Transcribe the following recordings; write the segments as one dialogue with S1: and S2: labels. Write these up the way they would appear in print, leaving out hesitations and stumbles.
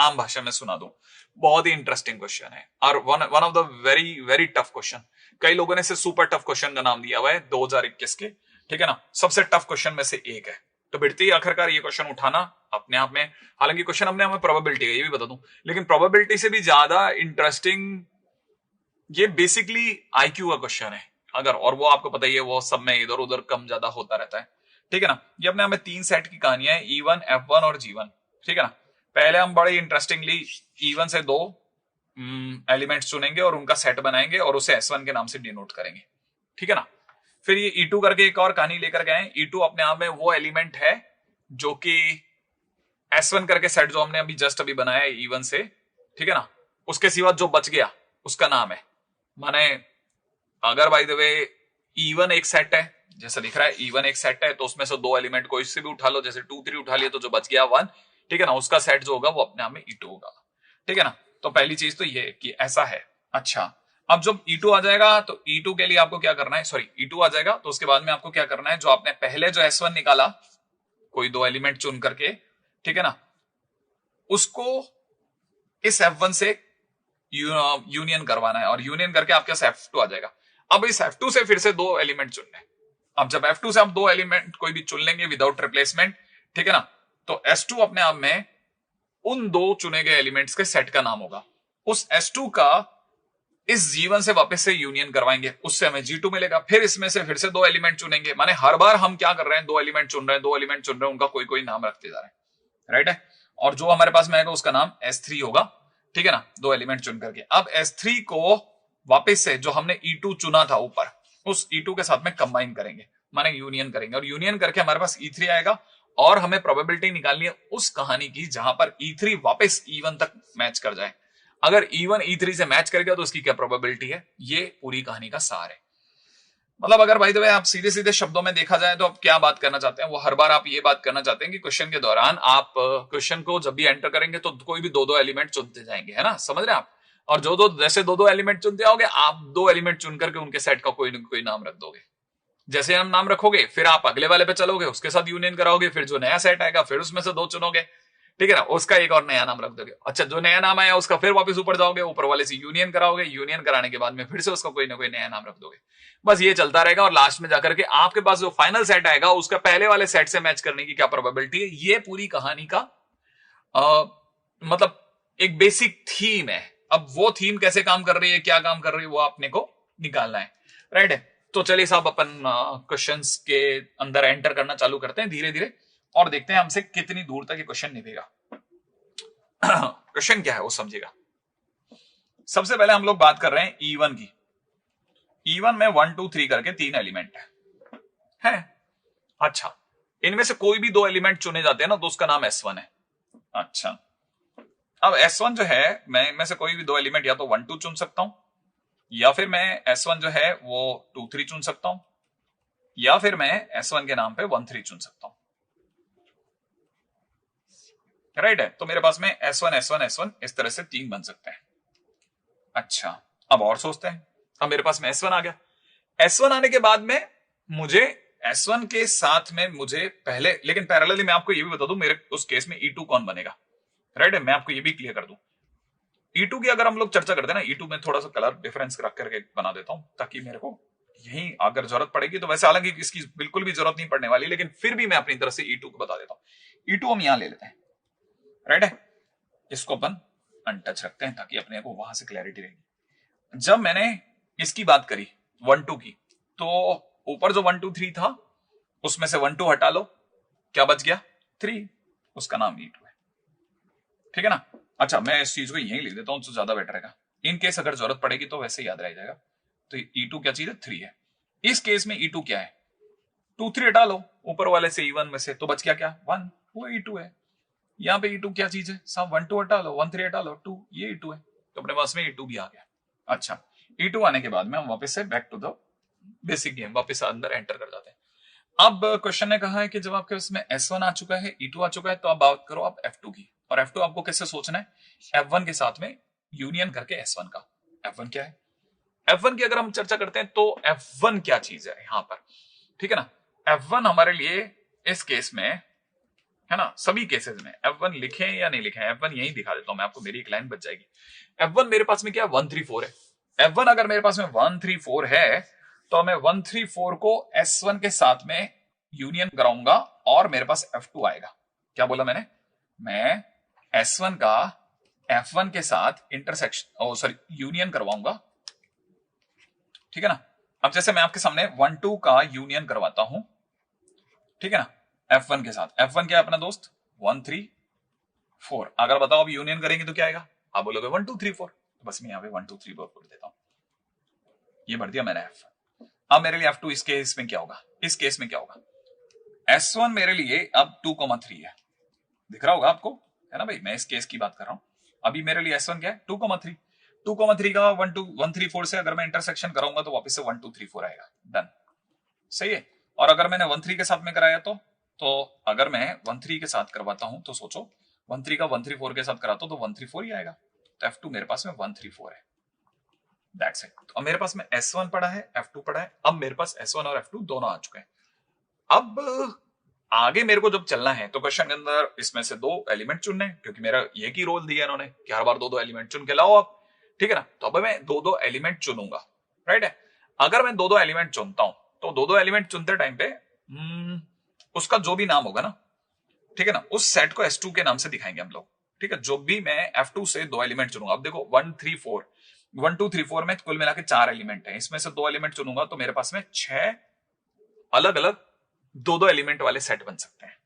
S1: आम भाषा में सुना दूं। बहुत ही इंटरेस्टिंग क्वेश्चन है और one of the very very tough question. कई लोगों ने इसे सुपर टफ क्वेश्चन का नाम दिया हुआ है 2021 के, ठीक है ना, सबसे टफ क्वेश्चन में से एक है। तो बिरती आखिरकार ये क्वेश्चन उठाना अपने आप में, हालांकि क्वेश्चन अपने आप में प्रोबेबिलिटी है ये भी बता दूं, लेकिन प्रोबेबिलिटी से भी ज्यादा इंटरेस्टिंग ये बेसिकली आईक्यू का क्वेश्चन है अगर, और वो आपको पता ही है वो सब में इधर उधर कम ज्यादा होता रहता है, ठीक है ना। ये अपने आप में 3 सेट की कहानियां है, E1, F1 और G1, ठीक है ना। पहले हम बड़े इंटरेस्टिंगली E1 से 2 एलिमेंट्स चुनेंगे और उनका सेट बनाएंगे और उसे S1 के नाम से डिनोट करेंगे, ठीक है ना। फिर ये E2 करके एक और कहानी लेकर गए। E2 अपने आप में वो एलिमेंट है जो कि S1 करके सेट जो हमने अभी जस्ट अभी बनाया है E1 से, ठीक है ना, उसके सिवा जो बच गया उसका नाम है। माने अगर बाय द वे E1 एक सेट है, जैसा दिख रहा है E1 एक सेट है, तो उसमें से 2 एलिमेंट को इससे भी उठा लो, जैसे 2 3 उठा लिया तो जो बच गया 1, ठीक है ना, उसका सेट जो होगा वो अपने आप में E2 होगा, ठीक है ना। तो पहली चीज तो ये कि ऐसा है। अच्छा, अब जब E2 आ जाएगा तो E2 के लिए आपको क्या करना है, सॉरी E2 आ जाएगा तो उसके बाद में आपको क्या करना है, जो आपने पहले जो S1 निकाला कोई 2 एलिमेंट चुन करके, ठीक है ना, उसको इस F1 से यूनियन करवाना है और यूनियन करके आपके पास F2 आ जाएगा। अब इस F2 से फिर से 2 एलिमेंट चुनने। अब जब F2 से आप 2 एलिमेंट कोई भी चुन लेंगे विदाउट रिप्लेसमेंट, ठीक है ना, तो S2 अपने आप में उन 2 चुने गए एलिमेंट्स के सेट का नाम होगा। उस S2 का इस G1 से वापस से यूनियन करवाएंगे, उससे हमें G2 मिलेगा। फिर इसमें से फिर से 2 एलिमेंट चुनेंगे, माने हर बार हम क्या कर रहे हैं, 2 एलिमेंट चुन रहे हैं, 2 एलिमेंट चुन रहे हैं, उनका कोई कोई नाम रखते जा रहे हैं, राइट है। और जो हमारे पास में आएगा उसका नाम S3 होगा, ठीक है ना, 2 एलिमेंट चुन करके। अब S3 को वापस से जो हमने E2 चुना था ऊपर, उस E2 के साथ में कंबाइन करेंगे, माने यूनियन करेंगे, और यूनियन करके हमारे पास E3 आएगा। और हमें प्रोबेबिलिटी निकालनी है उस कहानी की जहां पर E3 वापस E1 तक मैच कर जाए। अगर E1 E3 से मैच कर गया तो उसकी क्या प्रोबेबिलिटी है, ये पूरी कहानी का सार है। मतलब अगर भाई तो आप सीधे सीधे शब्दों में देखा जाए तो आप क्या बात करना चाहते हैं, वो हर बार आप ये बात करना चाहते हैं कि क्वेश्चन के दौरान आप क्वेश्चन को जब भी एंटर करेंगे तो कोई भी 2 एलिमेंट चुनते जाएंगे, है ना, समझ रहे हैं आप। और जो जैसे 2 एलिमेंट चुनते आओगे, आप 2 एलिमेंट चुन करके उनके सेट का कोई ना कोई नाम रख दोगे। जैसे हम नाम रखोगे फिर आप अगले वाले पे चलोगे, उसके साथ यूनियन कराओगे, फिर जो नया सेट आएगा फिर उसमें से 2 चुनोगे, ठीक है ना, उसका एक और नया नाम रख दोगे। अच्छा, जो नया नाम आया उसका फिर वापस ऊपर जाओगे, ऊपर वाले से यूनियन कराओगे, यूनियन कराने के बाद में फिर से उसका कोई ना कोई नया नाम रख दोगे। बस ये चलता रहेगा और लास्ट में जाकर के आपके पास जो फाइनल सेट आएगा उसका पहले वाले सेट से मैच करने की क्या प्रोबेबिलिटी है। ये पूरी कहानी का मतलब एक बेसिक थीम है। अब वो थीम कैसे काम कर रही है, क्या काम कर रही है, वो आपने को निकालना है, राइट है। तो चलिए साहब अपन क्वेश्चंस के अंदर एंटर करना चालू करते हैं धीरे धीरे और देखते हैं हमसे कितनी दूर तक ये क्वेश्चन निभेगा। क्वेश्चन क्या है वो समझिएगा। सबसे पहले हम लोग बात कर रहे हैं E1 की। E1 में 1 2 3 करके 3 एलिमेंट है। अच्छा, इनमें से कोई भी 2 एलिमेंट चुने जाते हैं ना तो उसका नाम S1 है। अच्छा, अब S1 जो है, मैं इनमें से कोई भी 2 एलिमेंट या तो 1 2 चुन सकता हूं, या फिर मैं S1 जो है वो 2 3 चुन सकता हूं, या फिर मैं S1 के नाम पे 1 3 चुन सकता हूं, राइट है। तो मेरे पास में S1 S1 S1 इस तरह से 3 बन सकते हैं। अच्छा, अब और सोचते हैं। अब मेरे पास में S1 आ गया। S1 आने के बाद में मुझे S1 के साथ में मुझे पहले, लेकिन पैरेलली मैं आपको ये भी बता दूं मेरे उस केस में E2 कौन बनेगा, राइट है, मैं आपको ये भी क्लियर कर दूं। E2 की अगर हम लोग चर्चा करते हैं ना, E2 में थोड़ा सा कलर डिफरेंस रख करके बना देता हूं ताकि मेरे को यही अगर जरूरत पड़ेगी तो, वैसे हालांकि इसकी बिल्कुल भी जरूरत नहीं पड़ने वाली, लेकिन फिर भी मैं अपनी तरफ से E2 को बता देता हूं। E2 हम यहां ले लेते हैं, राइट है, इसको अपन अनटच रखते हैं ताकि अपने को वहां से क्लैरिटी रहेगी। जब मैंने इसकी बात करी 1 2 की, तो ऊपर जो 1 2 3 था उसमें से 1 2 हटा लो, क्या बच गया 3, उसका नाम E2 है, ठीक है ना। अच्छा, मैं इस चीज को यही लिख देता हूं तो ज्यादा बेटर रहेगा, इन केस अगर जरूरत पड़ेगी तो वैसे याद रह जाएगा। तो E2 क्या चीज है, 3 है। इस केस में E2 क्या है, 2 3 हटा लो ऊपर वाले से E1 में से, तो बच गया क्या 1, वो E2 है। यहाँ पे E2 क्या चीज है, सब 1 2 हटा लो, 1 3 हटा लो 2, ये E2 है। तो अपने पास में E2 भी आ गया। अच्छा, E2 आने के बाद में हम वापस से back to the basic game वापस अंदर एंटर कर जाते हैं। अब क्वेश्चन ने कहा है कि जब आपके उसमें S1 आ चुका है, E2 आ चुका है, तो अब बात करो आप F2 की। और F2 आपको कैसे सोचना है, F1 के साथ में यूनियन करके S1 का। F1 क्या है, F1 की अगर हम चर्चा करते हैं तो F1 क्या चीज है यहां पर, ठीक है ना। F1 हमारे लिए इस केस में है ना, सभी केसेस में F1 लिखे या नहीं लिखे, F1 यही दिखा देता हूं मैं आपको, मेरी एक लाइन बच जाएगी। F1 मेरे पास में क्या 134 है। F1 अगर मेरे पास में 134 है तो मैं 134 को S1 के साथ में यूनियन कराऊंगा और मेरे पास F2 आएगा। क्या बोला मैंने, मैं S1 का F1 के साथ इंटरसेक्शन सॉरी यूनियन करवाऊंगा, ठीक है ना। अब जैसे मैं आपके सामने 1-2 का यूनियन करवाता हूं, ठीक है ना, F1 के साथ। F1 क्या है अपना दोस्त 1-3-4। अगर बताओ अब यूनियन करेंगे तो क्या आएगा, आप बोलोगे 1-2-3-4, तो बस मैं यहाँ पे 1-2-3-4 देता हूं, ये भर दिया मैंने F1। अब मेरे लिए F2 इस केस में क्या होगा, इस केस में क्या होगा, S1 मेरे लिए अब 2,3 है, दिख रहा होगा आपको, है ना भाई, मैं इस केस की बात कर रहा हूं। अभी मेरे लिए S1 क्या है 2,3, 2,3 का 1-2-1-3-4 से अगर मैं इंटरसेक्शन कराऊंगा तो वापस से 1-2-3-4 आएगा, डन, सही है। और अगर मैंने 1-3 के साथ में कराया तो अगर मैं 1-3 के साथ करवाता हूं तो सोचो 1-3 का 1-3-4 के साथ कराता हूं तो 1-3-4 ही आएगा, तो F2 मेरे पास में 1-3-4 है, दैट्स इट। तो अब मेरे पास में S1 पड़ा है, F2 पड़ा है, अब मेरे पास S1 और F2 दोनों आ चुके हैं। अब आगे मेरे को जब चलना है तो क्वेश्चन के अंदर इसमें से 2 एलिमेंट चुनने हैं, क्योंकि मेरा एक ही रोल दिया इन्होंने कि हर बार 2-2 एलिमेंट चुन के लाओ आप, ठीक है ना। तो अब मैं 2-2 एलिमेंट चुनूंगा, राइट है। अगर मैं 2-2 एलिमेंट चुनता हूं तो 2-2 एलिमेंट चुनते टाइम पे उसका जो भी नाम होगा ना, ठीक है ना, उस सेट को S2 के नाम से दिखाएंगे हम लोग, ठीक है। जो भी मैं F2 से 2 एलिमेंट चुनूंगा, अब देखो 1-3-4 1-2-3-4 में कुल मिला के 4 एलिमेंट है, इसमें से 2 एलिमेंट चुनूंगा तो मेरे पास में 6 अलग अलग 2-2 एलिमेंट वाले सेट बन सकते हैं,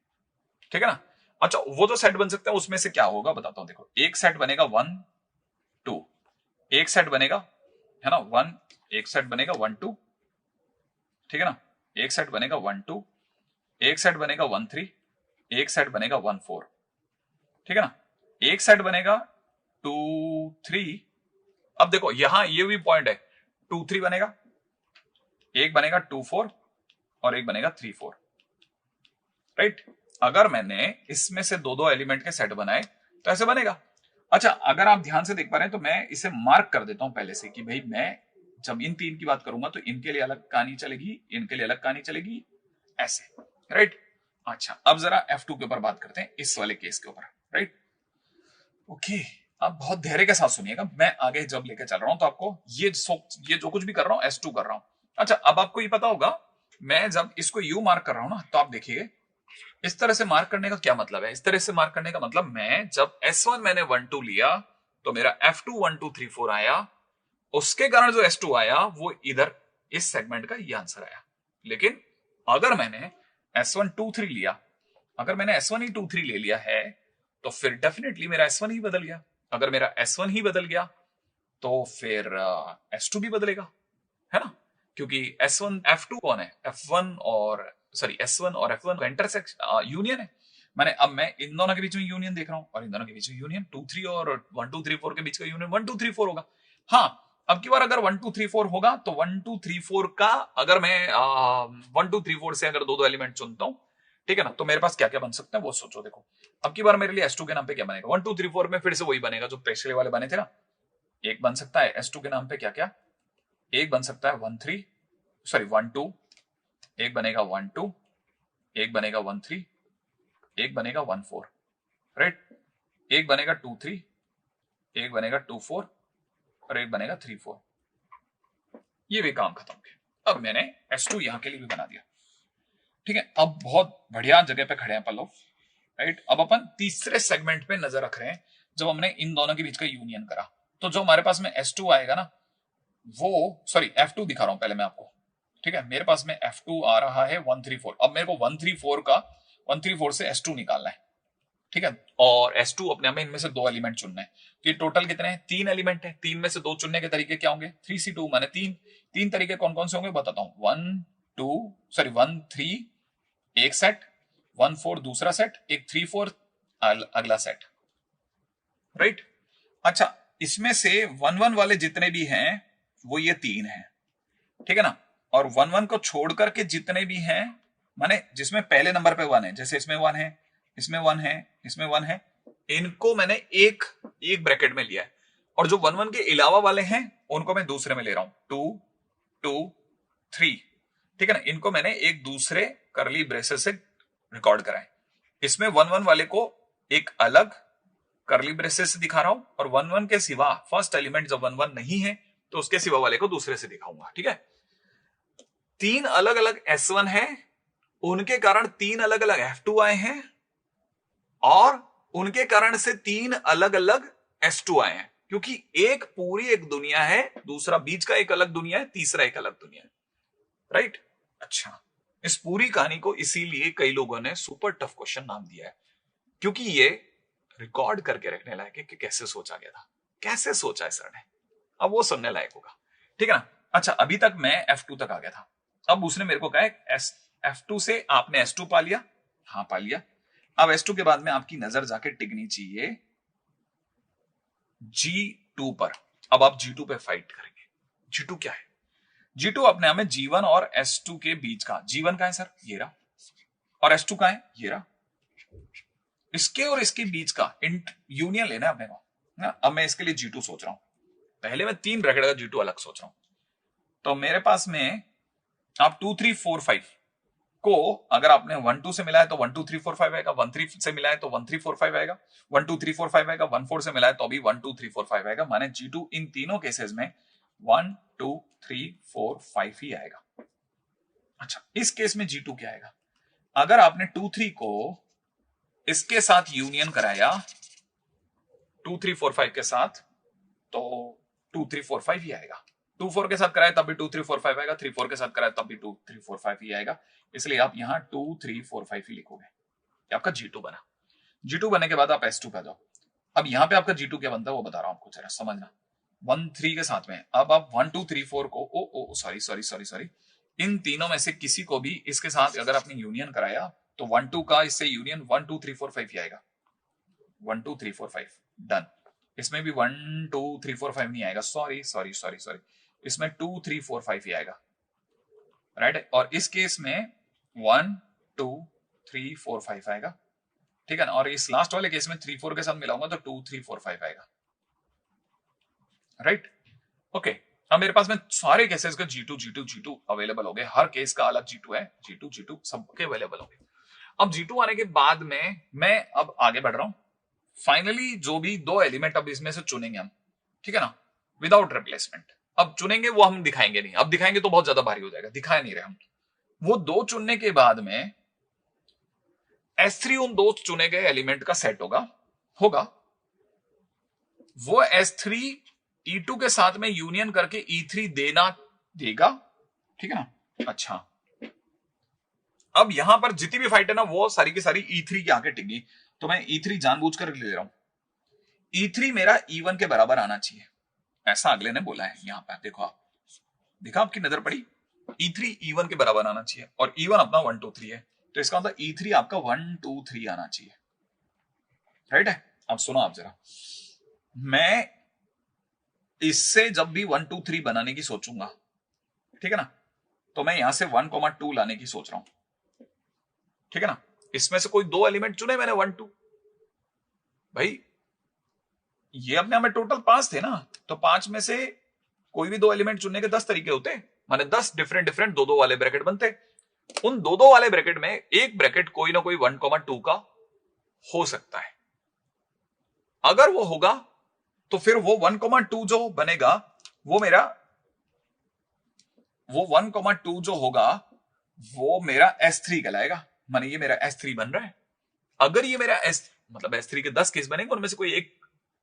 S1: ठीक है ना। अच्छा, वो जो सेट बन सकते हैं उसमें से क्या होगा बताता हूं, देखो एक सेट बनेगा 1-2, एक सेट बनेगा, है ना, 1, एक सेट बनेगा 1-2, ठीक है ना, एक सेट बनेगा 1-2, एक सेट बनेगा 1-3, एक सेट बनेगा 1-4, ठीक है ना, एक सेट बनेगा 2-3। अब देखो यहां ये भी पॉइंट है, 2-3 बनेगा, एक बनेगा 2-4 और एक बनेगा 3-4, राइट। अगर मैंने इसमें से 2-2 एलिमेंट के सेट बनाए तो ऐसे बनेगा। अच्छा, अगर आप ध्यान से देख पा रहे हैं तो मैं इसे मार्क कर देता हूं पहले से कि भाई मैं जब इन 3 की बात करूंगा तो इनके लिए अलग कहानी चलेगी, इनके लिए अलग कहानी चलेगी, ऐसे, राइट। अच्छा, अब जरा F2 के ऊपर बात करते हैं, इस वाले केस के ऊपर, राइट। ओके, अब बहुत धैर्य के साथ सुनिएगा, मैं आगे जब लेके चल रहा हूं तो आपको ये जो कुछ भी कर रहा हूं S2 कर रहा हूं। अच्छा, अब आपको ये पता होगा मैं जब इसको U मार्क कर रहा हूं ना, तो आप देखिए इस तरह से मार्क करने का क्या मतलब है। इस तरह से मार्क करने का मतलब, मैं जब S1 मैंने 1-2 लिया तो मेरा F2 1-2-3-4 आया, उसके कारण जो S2 आया वो इधर इस सेगमेंट का ये आंसर आया। लेकिन अगर मैंने S1 2-3 लिया, अगर मैंने S1 ही 2-3 ले लिया है तो फिर डेफिनेटली मेरा S1 ही बदल गया। अगर मेरा S1 ही बदल गया तो फिर S2 भी बदलेगा, है ना, क्योंकि S1 F2 कौन है, F1 और सॉरी S1 और F1 का इंटरसेक्शन यूनियन है। मैंने अब मैं इन दोनों के बीच में यूनियन देख रहा हूं और इन दोनों के बीच में यूनियन 2-3 और 1-2-3-4 के बीच का यूनियन 1-2-3-4 होगा। हाँ, अब की बार अगर 1-2-3-4 होगा तो 1-2-3-4 का अगर मैं 1-2-3-4 से अगर 2-2 एलिमेंट चुनता हूं, ठीक है ना, तो मेरे पास क्या क्या बन सकते हैं वो सोचो। देखो अब की बार मेरे लिए S2 के नाम पे क्या बनेगा, 1-2-3-4 में फिर से वही बनेगा जो पिछले वाले बने थे ना। एक बन सकता है S2 के नाम पे क्या क्या, एक बन सकता है 1-2, एक बनेगा 1-2, एक बनेगा 1-3, एक बनेगा 1-4, राइट। एक बनेगा 2-3, एक बनेगा 2-4 और एक बनेगा 3-4। ये भी काम खत्म किया। अब मैंने S2 यहां के लिए भी बना दिया, ठीक है। अब बहुत बढ़िया जगह पे खड़े हैं अपन लोग, राइट। अब अपन तीसरे सेगमेंट पे नजर रख रहे हैं। जब हमने इन दोनों के बीच का यूनियन करा तो जो हमारे पास में S2 आएगा ना, वो सॉरी F2 दिखा रहा हूं पहले मैं आपको, ठीक है। मेरे पास में F2 आ रहा है 1-3-4। अब मेरे को 1-3-4 से S2 निकालना है, ठीक है। और S2 अपने हमें इनमें से 2 एलिमेंट चुनना है। तो ये टोटल कितने हैं, 3 एलिमेंट है। 3 में से 2 चुनने के तरीके क्या होंगे, 3C2 माने 3 तरीके कौन कौन से होंगे बताता हूं। 1-3 एक सेट, 1-4 दूसरा सेट, एक 3-4 अगला सेट, राइट। अच्छा, इसमें से 1-1 वाले जितने भी हैं वो ये 3 हैं, ठीक है ना। और 1-1 को छोड़ करके जितने भी हैं, माने जिसमें पहले नंबर पे 1 है, जैसे इसमें 1 है, इसमें 1 है, इसमें 1 है, इनको मैंने एक ब्रैकेट में लिया है। और जो 1-1 के अलावा वाले हैं उनको मैं दूसरे में ले रहा हूं, 2-2-3, ठीक है ना। इनको मैंने एक दूसरे करली ब्रेसेस से रिकॉर्ड कराए। इसमें 1 1 वाले को एक अलग करली ब्रेसेस से दिखा रहा हूं और 1 1 के सिवा फर्स्ट एलिमेंट जब 1 1 नहीं है तो उसके सिवा वाले को दूसरे से दिखाऊंगा। ठीक है, 3 अलग अलग S1 है, उनके कारण 3 अलग अलग F2 आए हैं और उनके कारण से 3 अलग अलग S2 आए हैं, क्योंकि एक पूरी एक दुनिया है, दूसरा बीच का एक अलग दुनिया है, तीसरा एक अलग दुनिया है। राइट? अच्छा, इस पूरी कहानी को इसीलिए कई लोगों ने सुपर टफ क्वेश्चन नाम दिया है, क्योंकि ये रिकॉर्ड करके रखने लायक है कि कैसे सोचा गया था, कैसे सोचा है सर ने। अब वो सुनने लायक होगा। ठीक है ना? अच्छा, अभी तक मैं F2 तक आ गया था। अब उसने मेरे को कहा F2 से आपने S2 पा लिया। हाँ, पा लिया। अब S2 के बाद में आपकी नजर जाके टिकनी चाहिए G2 पर। अब आप G2 पे फाइट करेंगे। G2 क्या है? G2 अपने आप में G1 और S2 के बीच का। G1 का है सर, ये रहा, और S2 का है, ये रहा। इसके और इसके बीच का यूनियन लेना है अपने को ना। अब मैं इसके लिए G2 सोच रहा हूं। पहले मैं 3 ब्रैकेट का G2 अलग सोच रहा हूं। तो मेरे पास में आप 2 3 4 5 को अगर आपने 1 2 से मिला है तो 1 2 3 4 5 आएगा, 1 3 से मिला है तो 1 3 4 5 आएगा, 1 2 3 4 5 आएगा, 1 4 से मिला है तो भी 1 2 3 4 5 आएगा। माने G2 इन तीनों केसेस में 1 2 3 4 5 ही आएगा। अच्छा, इस केस में G2 क्या आएगा? अगर आपने 2 3 को इसके साथ यूनियन कराया 2 3 4 5 के साथ, तो 2 3 4 5 ही आएगा। 2 4 के साथ कराया तब भी 2 3 4 5 आएगा, 3 4 के साथ कराया तब भी 2 3 4 5 ही आएगा। इसलिए आप यहां 2 3 4 5 ही लिखोगे। ये आपका G2 बना। G2 बनने के बाद आप S2 पे जाओ। अब यहां पे आपका G2 क्या बनता है वो बता रहा हूं आपको, जरा समझना। 1 3 के साथ में अब आप 1 2 3 4 को ओ सॉरी सॉरी सॉरी सॉरी इन तीनों में से किसी को भी इसके साथ अगर आपने यूनियन कराया तो 1 2 का इससे यूनियन 1 2 3 4 5 ही आएगा। 1 2 3 4 5 डन। इसमें भी 1 2 3 4 5 नहीं आएगा, सॉरी सॉरी सॉरी सॉरी, इसमें 2 3 4 5 ही आएगा। राइट? और इस केस में 1 2 3 4 5 आएगा। ठीक है ना? और इस लास्ट वाले केस में 3 4 के साथ मिलाऊंगा तो 2 3 4 5 आएगा। राइट? ओके, अब मेरे पास में सारे केसेस का G2 अवेलेबल हो गए। हर केस का अलग G2 है, G2 सबके अवेलेबल हो गए। अब G2 आने के बाद में मैं अब आगे बढ़ रहा हूं। फाइनली जो भी 2 एलिमेंट अब इसमें से चुनेंगे हम, ठीक है ना, विदाउट रिप्लेसमेंट। अब चुनेंगे वो हम दिखाएंगे नहीं, अब दिखाएंगे तो बहुत ज्यादा भारी हो जाएगा, दिखा नहीं रहे हम। वो 2 चुनने के बाद में S3 उन 2 चुने गए एलिमेंट का सेट होगा। वो S3 E2 के साथ में यूनियन करके E3 देगा। ठीक है ना? अच्छा, अब यहां पर जितनी भी फाइट है ना वो सारी की सारी E3 के आके टिक गई, तो मैं E3 जानबूझकर ले रहा हूं। E3 मेरा E1 के बराबर आना चाहिए, ऐसा अगले ने बोला है। यहां पर देखो आप, देखा आपकी नजर पड़ी, E3 E1 के बराबर आना चाहिए और E1 अपना 1 2 3 है, तो इसका मतलब E3 आपका 1 2 3 आना चाहिए। राइट है? अब सुनो आप जरा, मैं इससे जब भी 1 2 3 बनाने की सोचूंगा, ठीक है ना, तो मैं यहां से 1 2 लाने की सोच रहा हूं। ठीक है ना? इसमें से कोई 2 एलिमेंट चुने मैंने 1 2, भाई ये अपने में टोटल 5 थे ना, तो 5 में से कोई भी 2 एलिमेंट चुनने के 10 तरीके होते, माने 10 डिफरेंट डिफरेंट 2 2 वाले ब्रैकेट बनते। उन 2 2 वाले ब्रैकेट में एक ब्रैकेट कोई ना कोई 1 2 का हो सकता है। अगर वो होगा तो फिर वो 1 2 जो बनेगा वो 1 2 जो होगा वो मेरा S3 कहलाएगा। माने ये मेरा S3 बन रहा है। अगर ये मेरा मतलब S3 के 10 केस बनेंगे, उनमें से कोई एक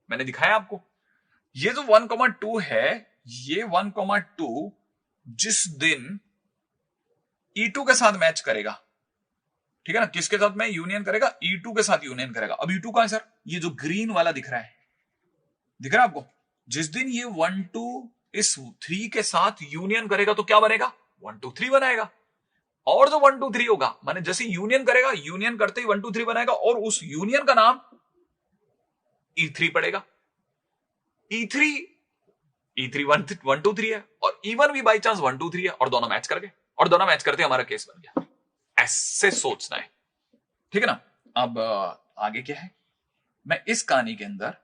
S1: मैंने दिखाया आपको। ये जो 1 2 है, ये 1 2 जिस दिन E2 के साथ मैच करेगा, ठीक है ना, किसके साथ में यूनियन करेगा? E2 के साथ यूनियन करेगा। अब E2 कहां है सर? ये जो ग्रीन वाला दिख रहा है, दिख रहा है आपको? जिस दिन ये 1 2 इस 3 के साथ यूनियन करेगा तो क्या बनेगा? 1 2 3 बनाएगा। और जो 1 2 3 होगा, माने जैसे यूनियन करेगा, यूनियन करते ही 1 2 3 बनाएगा और उस यूनियन का नाम E3 पड़ेगा। E3 1 2 3 है और E1 भी बाई चांस 1 2 3 है और दोनों मैच कर गए और दोनों मैच करते हमारा केस बन गया। ऐसे सोचना है, ठीक है ना? अब आगे क्या है, मैं इस कहानी के अंदर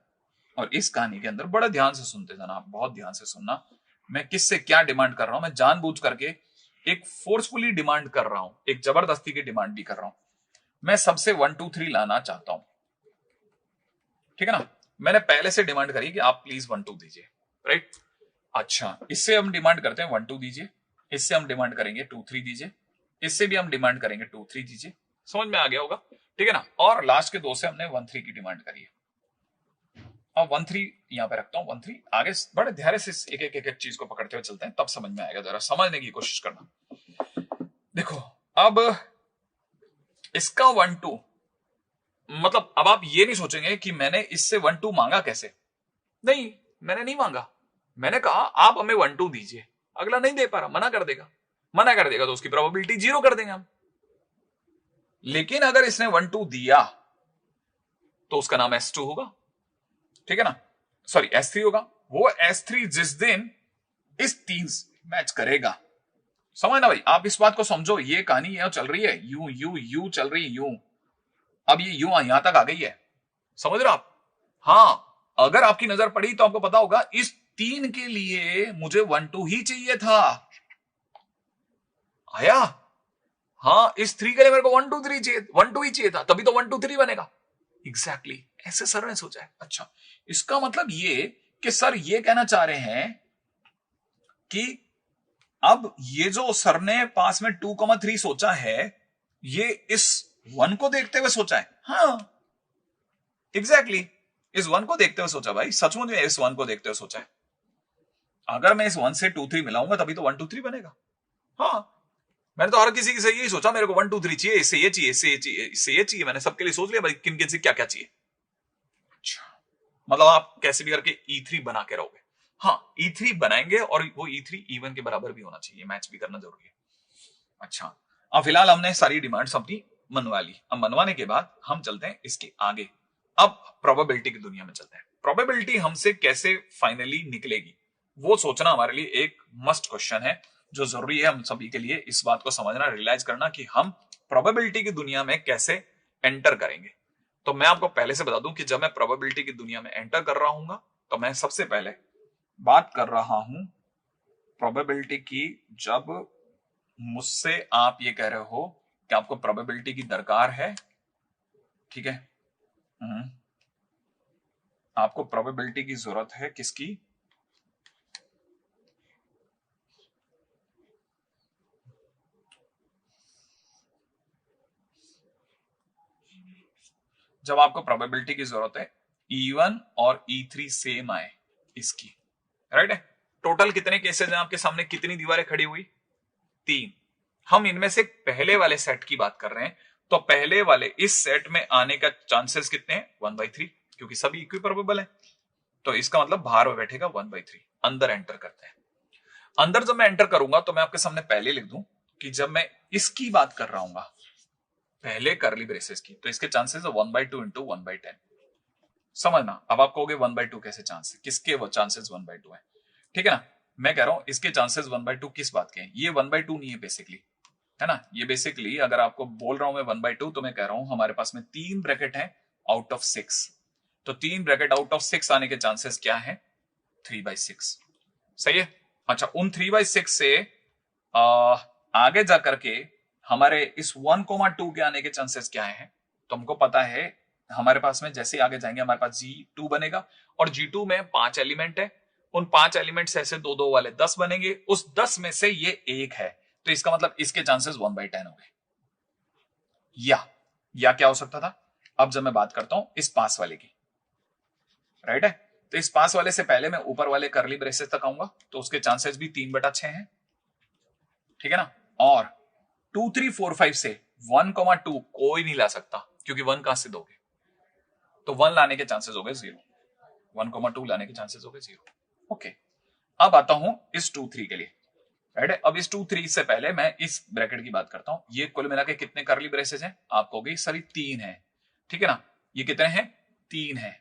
S1: और इस कहानी के अंदर बड़ा ध्यान से सुनते जाना, आप बहुत ध्यान से सुनना। मैं किससे क्या डिमांड कर रहा हूं, मैं जानबूझ करके एक फोर्सफुली डिमांड कर रहा हूं, एक जबरदस्ती की डिमांड भी कर रहा हूं। मैं सबसे 1 2 3 लाना चाहता हूं, ठीक है ना। मैंने पहले से डिमांड करी कि आप प्लीज 1 2 दीजिए, राइट। अच्छा, इससे हम डिमांड करते हैं 1 2 दीजिए, इससे हम डिमांड करेंगे 2 3 दीजिए, इससे भी हम डिमांड करेंगे 2 3 दीजिए। समझ में आ गया होगा, ठीक है ना। और लास्ट के दो से हमने 1 3 की डिमांड करी है। और 1 3 यहां पे रखता हूं, 1 3 आगे बड़े धैर्य से एक चीज को पकड़ते हुए चलते हैं, तब समझ में आएगा। जरा समझने की कोशिश करना। देखो अब इसका 1 2 मतलब अब आप ये नहीं सोचेंगे कि मैंने इससे 1 2 मांगा कैसे। नहीं, मैंने नहीं मांगा। मैंने कहा आप हमें 1 2 दीजिए, अगला नहीं दे पा रहा, मना कर देगा। मना कर देगा तो उसकी प्रोबेबिलिटी 0 कर देंगे हम। लेकिन अगर इसने 1 2 दिया तो उसका नाम S2 होगा, ठीक है ना, सॉरी S3 होगा। वो S3 जिस दिन इस 3 मैच करेगा, समझना भाई, आप इस बात को समझो। ये कहानी यहां चल रही है, यू यू यू चल रही है, यूं। अब ये यूं यहां तक आ गई है, समझ रहे हो आप। हाँ, अगर आपकी नजर पड़ी तो आपको पता होगा इस 3 के लिए मुझे 1 2 ही चाहिए था। आया, हाँ, इस 3 के लिए मेरे को 1 2 3 चाहिए, 1 2 ही चाहिए था, तभी तो 1 2 3 बनेगा। एग्जैक्टली ऐसे सर ने सोचा है। अच्छा, इसका मतलब ये कि सर ये कहना चाह रहे हैं कि अब ये जो सर ने पास में 2,3 सोचा है, ये इस 1 को देखते हुए सोचा है। हाँ एग्जैक्टली, इस 1 को देखते हुए सोचा भाई, सचमुच में इस 1 को देखते हुए सोचा है। अगर मैं इस 1 से 2 3 मिलाऊंगा तभी तो 1 2 3 बनेगा। हाँ, मैंने तो हर किसी से यही सोचा, मेरे को 1 2 3 चाहिए, इससे ये चाहिए, इससे ये चाहिए, इससे ये चाहिए। मैंने सबके लिए सोच लिया भाई किन किन से क्या क्या चाहिए। अच्छा, मतलब आप कैसे भी करके E3 बना के रहोगे। हाँ, E3 बनाएंगे और वो E3 E1 के बराबर भी होना चाहिए, मैच भी करना जरूरी है। अच्छा, अब फिलहाल हमने सारी डिमांड्स अपनी मनवा ली। अब मनवाने के बाद हम चलते हैं इसके आगे। अब प्रोबेबिलिटी की दुनिया में चलते हैं। प्रोबेबिलिटी हमसे कैसे फाइनली निकलेगी, वो सोचना हमारे लिए एक मस्ट क्वेश्चन है, जो जरूरी है हम सभी के लिए इस बात को समझना, रियलाइज करना कि हम प्रोबेबिलिटी की दुनिया में कैसे एंटर करेंगे। तो मैं आपको पहले से बता दूं कि जब मैं प्रोबेबिलिटी की दुनिया में एंटर कर रहा हूं तो मैं सबसे पहले बात कर रहा हूं प्रोबेबिलिटी की। जब मुझसे आप ये कह रहे हो कि आपको प्रोबेबिलिटी की दरकार है, ठीक है, आपको प्रोबेबिलिटी की जरूरत है, किसकी? जब आपको प्रोबेबिलिटी की जरूरत है E1 और E3 सेम आए इसकी, राइट है। टोटल कितने केसेस हैं आपके सामने, कितनी दीवारें खड़ी हुई? 3। हम इनमें से पहले वाले सेट की बात कर रहे हैं, तो पहले वाले इस सेट में आने का चांसेस कितने हैं? 1/3, क्योंकि सभी इक्वी प्रोबेबल है। तो इसका मतलब बाहर में बैठेगा 1/3। अंदर एंटर करते हैं। अंदर जब मैं एंटर करूंगा तो मैं आपके सामने पहले लिख दूं कि जब मैं इसकी बात कर रहा हूं पहले करली ब्रेसेस की, तो इसके चांसेस है 1/2 इंटू 1/10। समझना, अब आप कहोगे 1/2 कैसे चांस है, किसके वो चांसेस 1/2 है? ठीक है ना, मैं कह रहा हूं इसके चांसेस 1/2 किस बात के हैं? ये 1/2 नहीं है बेसिकली, है ना। ये बेसिकली अगर आपको बोल रहा हूं मैं 1/2, तो मैं कह रहा हूं हमारे पास में 3 ब्रैकेट है आउट ऑफ 6। तो 3 ब्रैकेट आउट ऑफ 6 आने के चांसेस क्या है? 3/6। सही है। अच्छा, उन 3/6 से आगे जाकर के हमारे इस 1,2 के आने के चांसेस क्या है? तो हमको पता है हमारे पास में जैसे आगे जाएंगे हमारे पास G2 बनेगा, और G2 में 5 एलिमेंट है। उन 5 एलिमेंट से ऐसे 2-2 वाले 10 बनेंगे, उस 10 में से ये 1 है, तो इसका मतलब इसके चांसेस 1/10 हो गए। या क्या हो सकता था? अब जब मैं बात करता हूं इस पास वाले की, राइट है, तो इस पास वाले से पहले मैं ऊपर वाले करली ब्रेसेस तक आऊंगा, तो उसके चांसेस भी 3/6 हैं, ठीक है ना। और 2 3 4 5 से 1,2 कोई नहीं ला सकता, क्योंकि 1 कहां से दोगे? तो 1 लाने के चांसेस हो गए 0, 1,2 लाने के चांसेस हो गए 0। ओके, अब आता हूं इस 2 3 के लिए, राइट है। अब इस 2 3 से पहले मैं इस ब्रैकेट की बात करता हूं। ये कुल मिला के कितने करली ब्रेसेस हैं? आपको गई सारी 3 है, ठीक है ना। ये कितने हैं? 3 है।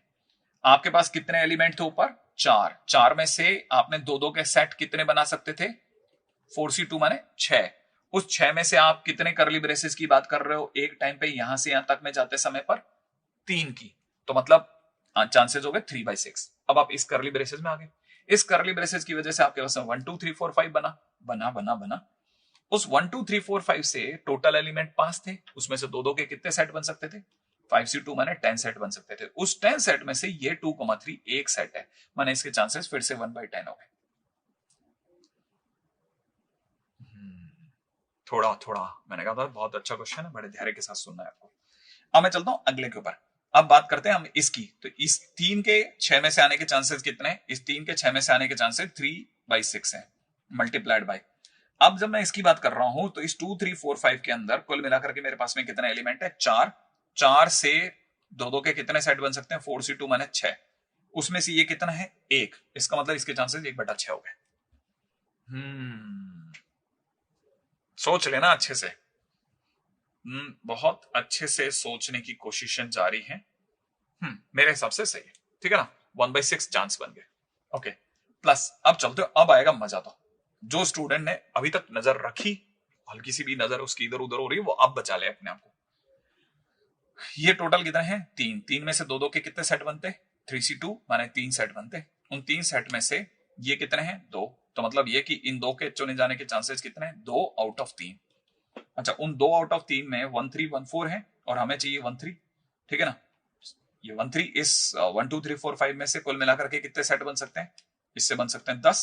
S1: आपके पास कितने एलिमेंट थे ऊपर? 4। 4 में से आपने 2-2 के सेट कितने बना सकते थे? 4C2 माने 6। उस 6 में से आप कितने करली ब्रेसेस की बात कर रहे हो एक टाइम पे, यहां से यहां तक में जाते समय पर? 3 की। तो मतलब चांसेस हो गए 3/6। अब आप इस करली ब्रेसेस में आ गए। इस करली ब्रेसेस की वजह से आपके पास 1 2 3 4 5 बना बना बना बना। उस 1 2 3 4 5 से टोटल एलिमेंट 5 थे, उसमें से दो दो के कितने सेट बन सकते थे? 5 से 2 माने 10 सेट बन सकते थे। उस 10 सेट में से ये 2,3 एक सेट है, माने इसके चांसेस फिर से 1/10 हो गए। थोड़ा थोड़ा मैंने कहा था बहुत अच्छा क्वेश्चन है, बड़े धैर्य के साथ सुनना है आपको। अब मैं चलता हूं अगले के ऊपर। अब बात करते हैं हम इसकी। तो इस 3 के 6 में से आने के चांसेस कितने हैं? इस 3 के 6 में से आने के चांसेस 3/6 है, मल्टीप्लाइड बाय। अब जब मैं इसकी बात कर रहा हूं तो इस 2 3 4 5 के अंदर कुल मिलाकर के मेरे पास में कितना एलिमेंट है? 4। 4 से दो दो के कितने सेट बन सकते हैं? 4 से 2 माने 6। उसमें से ये कितना है? 1। इसका मतलब इसके चांसेस 1/6 हो गए। सोच लेना अच्छे से। बहुत अच्छे से सोचने की कोशिशें जारी हैं। मेरे हिसाब से सही है, ठीक है ना? 1/6 चांस बन गए। ओके, प्लस अब चलते हो, अब आएगा मजा। तो जो स्टूडेंट ने अभी तक नजर रखी, हल्की सी भी नजर उसकी इधर उधर हो रही है, वो अब बचा ले अपने आप को। ये टोटल कितने हैं? 3। 3 में से दो दो के कितने सेट बनते? 3C2 माने 3 सेट बनते। उन 3 सेट में से ये कितने हैं? 2। तो मतलब ये कि इन दो के चुने जाने के चांसेस कितने हैं? 2 आउट ऑफ 3। अच्छा, उन 2 आउट ऑफ 3 में 1 3 1 4 है और हमें चाहिए 1 3, ठीक है ना? ये 1 3 इस 1 2 3 4 5 में से कुल मिलाकर के कितने सेट बन सकते हैं? इससे बन सकते हैं 10।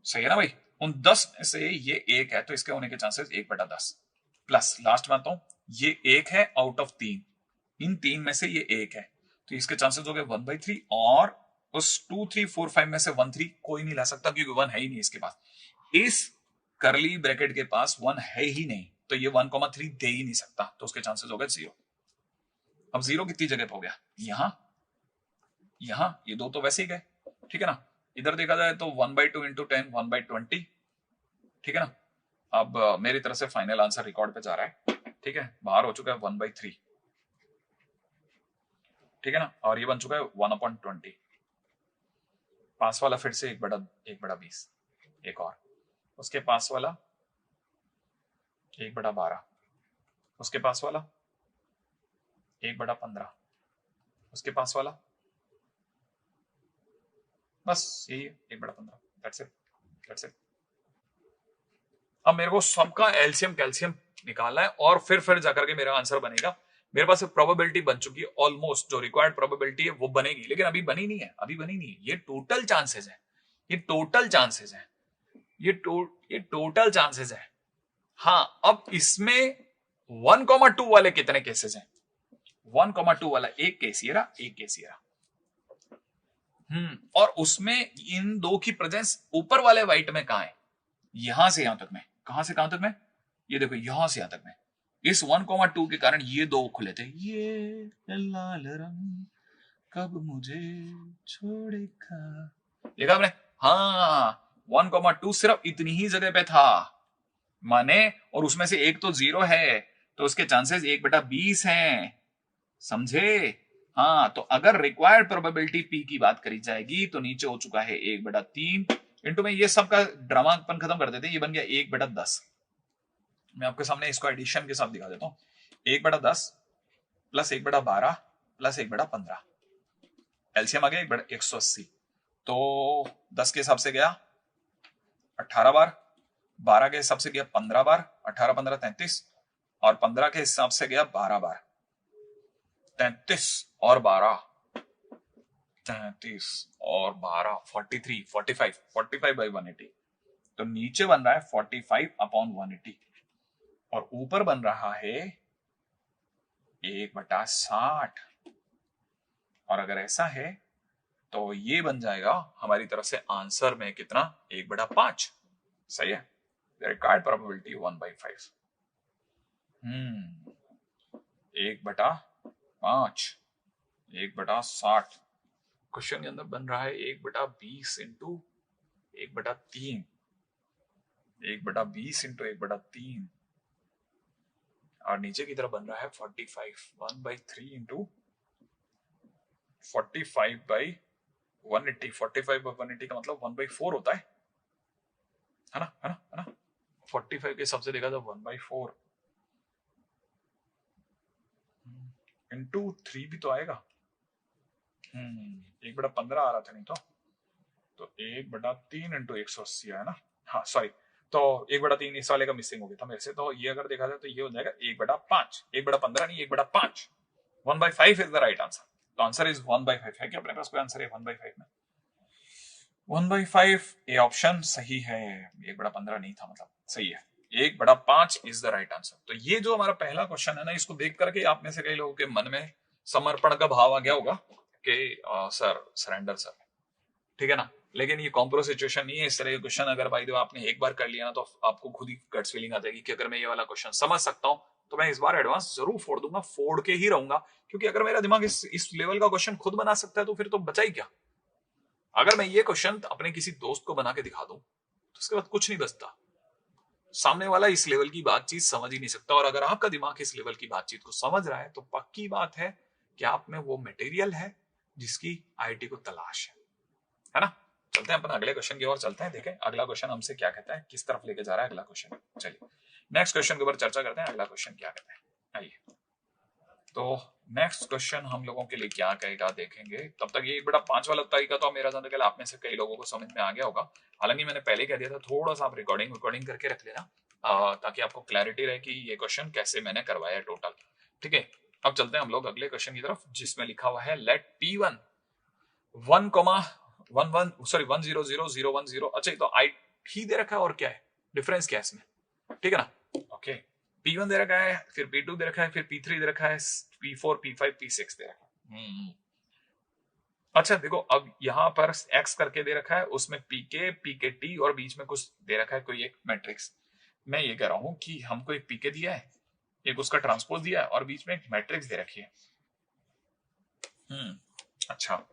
S1: सही है ना भाई? उन 10 में से ये 1 है, तो इसके होने के चांसेस 1/10। प्लस लास्ट में आता हूं, ये 1 है आउट ऑफ 3। इन 3 में से ये 1 है, तो इसके चांसेस हो गए 1/3। और उस 2 3 4 5 में से 1 3 कोई नहीं ला सकता, क्योंकि 1 है ही नहीं इसके पास। इस करली ब्रैकेट के पास 1 है ही नहीं, तो ये 1,3 दे ही नहीं सकता, तो उसके चांसेस हो गए 0। अब 0 कितनी जगह पे हो गया? यहां ये दो तो वैसे ही गए, ठीक है ना? इधर देखा जाए तो 1/2 इंटू 10 1/20, ठीक है ना? अब मेरी तरफ से फाइनल आंसर रिकॉर्ड पे जा रहा है, ठीक है? बाहर हो चुका है 1/3, ठीक है ना? और ये बन चुका है 1/20। पास वाला फिर से 1/20, एक और उसके पास वाला 1/12, उसके पास वाला 1/15, उसके पास वाला बस यही है 1/15। That's it, that's it. अब मेरे को सबका एलसीएम कैल्शियम निकालना है और फिर जाकर के मेरा आंसर बनेगा। मेरे पास प्रोबेबिलिटी बन चुकी है ऑलमोस्ट, जो रिक्वायर्ड प्रोबेबिलिटी है वो बनेगी, लेकिन अभी बनी नहीं है, अभी बनी नहीं है। ये टोटल चांसेस है, ये टोटल चांसेस है, ये टोटल चांसेस है। हाँ, अब इसमें 1,2 वाले कितने केसेस हैं? 1,2 वाला एक केस ये रहा, एक केस ये रहा। और उसमें इन दो की प्रेजेंस ऊपर वाले वाइट में कहां है? यहां से यहां तक में। कहां से कहां तक में? ये देखो, यहां से यहां तक में। इस 1,2 के कारण ये दो खुले थे। ये लाल रंग कब मुझे छोड़ेगा, देखा आपने? हाँ, 1,2 सिर्फ इतनी ही जगह पे था, माने, और उसमें से एक तो 0 है, तो उसके चांसेस 1/20 हैं, समझे? हाँ, तो अगर रिक्वायर्ड प्रोबेबिलिटी पी की बात करी जाएगी तो नीचे हो चुका है 1/3 इंटू में, ये सबका ड्रामापन खत्म कर देते हैं, ये बन गया 1/10। मैं आपके सामने इसको एडिशन के साथ दिखा देता हूं। 1/10 प्लस 1/12 प्लस 1/15, एलसीएम आ गया 180। तो 10 के हिसाब से गया 18 बार, 12 के हिसाब से गया 15 बार, 18 15 33, और 15 के हिसाब से गया 12 बार, 33 और 12, 33 और 12, 43 45, 45/180। तो नीचे बन रहा है 45/180 और ऊपर बन रहा है 1/60। और अगर ऐसा है तो ये बन जाएगा हमारी तरफ से आंसर में कितना? 1/5। सही है। Required probability 1/5। 1/5, 1/60। क्वेश्चन के अंदर बन रहा है 1/20 इंटू 1/3, 1/20 इंटू 1/3, और नीचे की तरफ बन रहा है 45, 1/3 इंटू 45/180। 45/180 का मतलब 1/4 होता है ना? है ना? है ना? 45 के हिसाब से देखा तो 1/4 इंटू 3 भी तो आएगा। 1/15 आ रहा था नहीं तो 1/3 इंटू 180 है ना? हाँ सॉरी, तो 1/3 इस वाले का मिसिंग हो गया था मेरे से, तो ये अगर देखा जाए तो ये हो जाएगा 1/5, 1/15 नहीं 1/5, 1/5 इज द राइट आंसर। तो आंसर इज 1/5 है। क्या अपने पास कोई आंसर है 1/5 में? 1/5 ये ऑप्शन सही है, 1/15 नहीं था, मतलब सही है, 1/5 इज द राइट आंसर। तो ये जो हमारा पहला क्वेश्चन है ना, इसको देख करके आप में से कई लोगों के मन में समर्पण का भाव आ गया होगा कि सर सरेंडर सर, ठीक है ना। लेकिन ये कॉम्प्रो सिचुएशन नहीं है। इस तरह के क्वेश्चन अगर भाई जो आपने एक बार कर लिया ना, तो आपको खुद ही गट्स फीलिंग आ जाएगी कि अगर मैं ये वाला क्वेश्चन समझ सकता हूँ तो मैं इस बार एडवांस जरूर फोड़ दूंगा, फोड़ के ही रहूंगा। क्योंकि अगर मेरा दिमाग इस लेवल का क्वेश्चन खुद बना सकता है तो फिर तो बचा ही क्या। अगर मैं ये क्वेश्चन अपने किसी दोस्त को बना के दिखा दूं तो उसके बाद कुछ नहीं बचता, सामने वाला इस लेवल की बातचीत समझ ही नहीं सकता। और अगर आपका दिमाग इस लेवल की बातचीत को समझ रहा है तो पक्की बात है कि आप में वो मटेरियल है जिसकी आईटी को तलाश है ना। चलते हैं अपन अगले क्वेश्चन की ओर चलते हैं, देखें अगला क्वेश्चन हमसे क्या कहता है, किस तरफ लेके जा रहा है अगला क्वेश्चन। चलिए नेक्स्ट क्वेश्चन के ऊपर चर्चा करते हैं, अगला क्वेश्चन क्या कहता है। आइए, तो नेक्स्ट क्वेश्चन हम लोगों के लिए क्या कहेगा देखेंगे। तब तक ये 1/5 वाला तरीका तो मेरा जानने के लिए आप में से कई लोगों को समझ में आ गया होगा। हालांकि मैंने पहले कह दिया था, थोड़ा सा आप रिकॉर्डिंग करके रख लेना, ताकि आपको क्लैरिटी रहे कि ये क्वेश्चन कैसे मैंने करवाया टोटल। ठीक है, अब चलते हैं हम लोग अगले क्वेश्चन की तरफ, जिसमें लिखा हुआ है लेट P1 1,10,0,010। अच्छा, तो आई ही दे रखा है और क्या है डिफरेंस क्या है इसमें, ठीक है ना। ओके, P1 दे रखा है, फिर P2 दे रखा है, फिर P3 दे रखा है, P4 P5 P6 दे रखा है। अच्छा देखो, अब यहाँ पर X करके दे रखा है, उसमें PK PKT और बीच में कुछ दे रखा है कोई एक मैट्रिक्स। मैं ये कह रहा हूं कि हमको एक PK दिया है, एक उसका ट्रांसपोज दिया है और बीच में एक मैट्रिक्स दे रखी है। अच्छा,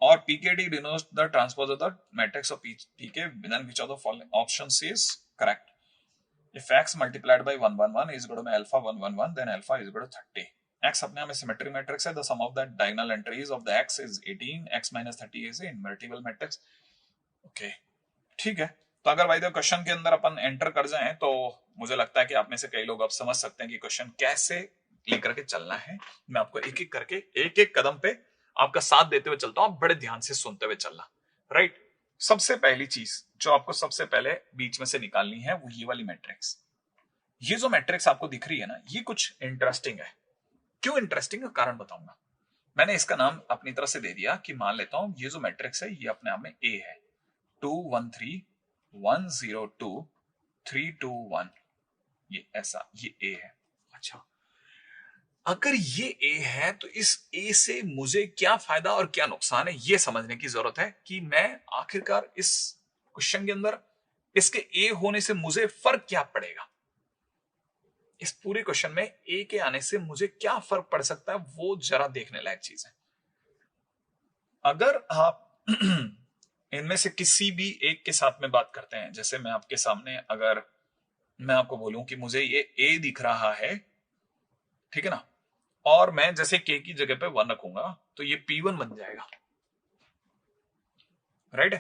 S1: or PKT denotes the transpose of the matrix of PK, then which of the following options is correct? If X multiplied by 111 is equal to alpha 111, then alpha is equal to 30. X अपने में symmetric matrix है, the sum of the diagonal entries of the X is 18, X minus 30 is an invertible matrix. Okay, ठीक है। तो अगर भाई question के अंदर अपन एंटर कर जाएं तो मुझे लगता है कि आप में से कई लोग अब समझ सकते हैं कि क्वेश्चन कैसे लेकर के चलना है। मैं आपको एक एक करके एक एक कदम पे आपका साथ देते हुए चलता हूं, बड़े ध्यान से सुनते हुए चलना। राइट, सबसे पहली चीज जो आपको सबसे पहले बीच में से निकालनी है वो ये वाली मैट्रिक्स। ये जो मैट्रिक्स आपको दिख रही है ना, ये कुछ इंटरेस्टिंग है। क्यों इंटरेस्टिंग है, कारण बताऊंगा। मैंने इसका नाम अपनी तरफ से दे दिया कि मान लेता हूं ये जो मैट्रिक्स है ये अपने आप में ए है, 2 1 3 1 0 2 3 2 1, ये ऐसा, ये ए है। अच्छा, अगर ये ए है तो इस ए से मुझे क्या फायदा और क्या नुकसान है ये समझने की जरूरत है कि मैं आखिरकार इस क्वेश्चन के अंदर इसके ए होने से मुझे फर्क क्या पड़ेगा। इस पूरे क्वेश्चन में ए के आने से मुझे क्या फर्क पड़ सकता है वो जरा देखने लायक चीज है। अगर आप इनमें से किसी भी एक के साथ में बात करते हैं, जैसे मैं आपके सामने अगर मैं आपको बोलूं कि मुझे ये ए दिख रहा है, ठीक है ना, और मैं जैसे के की जगह पे 1 रखूंगा तो ये P1 बन जाएगा। राइट,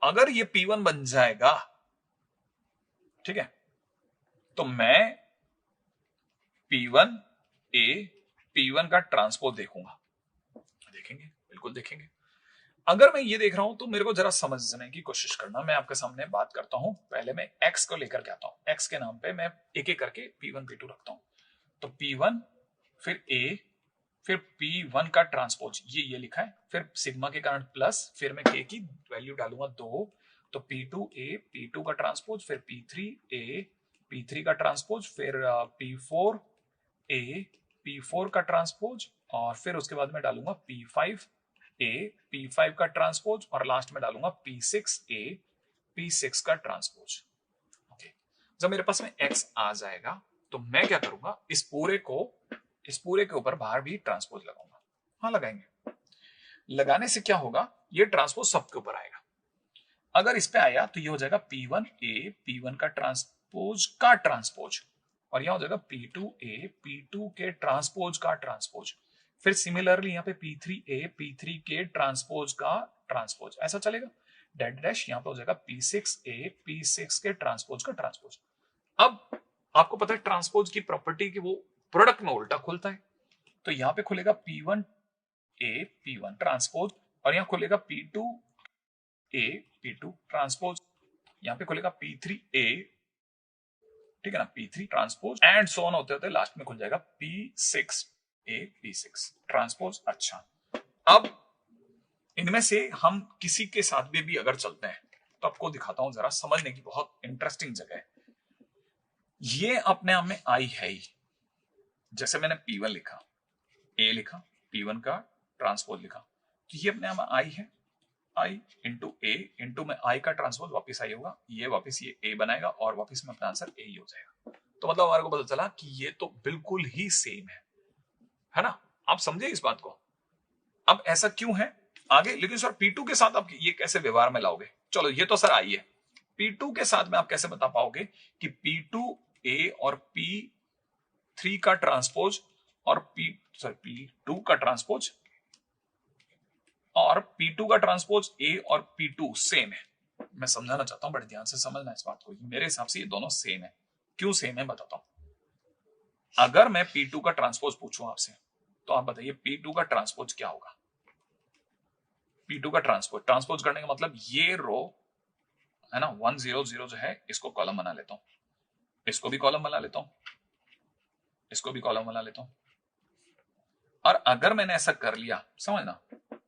S1: अगर ये P1 बन जाएगा, ठीक है, तो मैं P1 A P1 का ट्रांसपोज देखूंगा, देखेंगे, बिल्कुल देखेंगे। अगर मैं ये देख रहा हूं तो मेरे को जरा समझने की कोशिश करना। मैं आपके सामने बात करता हूं, पहले मैं X को लेकर के आता हूं, X के नाम पे मैं एक एक करके P1 P2 रखता हूं। तो P1 फिर A फिर P1 का ट्रांसपोज ये लिखा है, फिर सिग्मा के कारण प्लस, फिर मैं K की वैल्यू डालूंगा 2, तो P2A P2 का ट्रांसपोज, फिर P3A P3 का ट्रांसपोज, फिर P4A P4 का ट्रांसपोज, और फिर उसके बाद मैं डालूंगा P5A P5 का ट्रांसपोज, और लास्ट में डालूंगा P6A P6 का ट्रांसपोज। ओके, जब मेरे पास में X आ जाएगा तो मैं क्या करूंगा, इस पूरे के ऊपर बाहर भी ट्रांसपोज लगाऊंगा। हाँ, लगाएंगे। लगाने से क्या होगा, ये ट्रांसपोज सबके ऊपर आएगा। अगर इस पे आया तो ये हो जाएगा P1A P1 का ट्रांसपोज, और यहां हो जाएगा P2A P2 के ट्रांसपोज का ट्रांसपोज, फिर सिमिलरली यहाँ पे P3A P3 के ट्रांसपोज का ट्रांसपोज, ऐसा चलेगा। डेड डैश यहाँ पे हो जाएगा P6A P6 के ट्रांसपोज का ट्रांसपोज। अब आपको पता है ट्रांसपोज की प्रॉपर्टी कि वो प्रोडक्ट में उल्टा खुलता है, तो यहां पे खुलेगा P1A P1 ट्रांसपोज, और यहां खुलेगा P2A P2 ट्रांसपोज, यहाँ पे खुलेगा P3A, ठीक है ना, P3 transpose and so on होते होते लास्ट में खुल जाएगा P6A P6 ट्रांसपोज। अच्छा, अब इनमें से हम किसी के साथ भी अगर चलते हैं तो आपको दिखाता हूं, जरा समझने की बहुत इंटरेस्टिंग जगह है। ये अपने आप में आई है ही, जैसे मैंने P1 लिखा, A लिखा, P1 का ट्रांसपोज लिखा, तो ये अपने आप में आई है, आई इंटू ए इंटू में आई का ट्रांसपोज वापस आई होगा, ये वापस ये ए बनाएगा और वापस में अपना आंसर ए ही हो जाएगा। तो मतलब हमारे को पता चला कि ये तो बिल्कुल ही सेम है ना? आप समझे इस बात को? अब ऐसा क्यों है आगे, लेकिन सर P2 के साथ आप ये कैसे व्यवहार में लाओगे? चलो ये तो सर आई है, P2 के साथ में आप कैसे बता पाओगे कि P2A और P3 का ट्रांसपोज और P2 का ट्रांसपोज और P2 का ट्रांसपोज A और P2 सेम है। मैं समझाना चाहता हूं, बड़े ध्यान से समझना इस बात को। मेरे हिसाब से ये दोनों सेम है। क्यों सेम है बताता हूं। अगर मैं P2 का ट्रांसपोज पूछूं आपसे, तो आप बताइए P2 का ट्रांसपोज क्या होगा? P2 का ट्रांसपोज करने का मतलब ये रो है ना, 100 जो है इसको कॉलम बना लेता हूं, इसको भी कॉलम बना लेता हूं, इसको भी कॉलम बना लेता हूं। और अगर मैंने ऐसा कर लिया, समझना,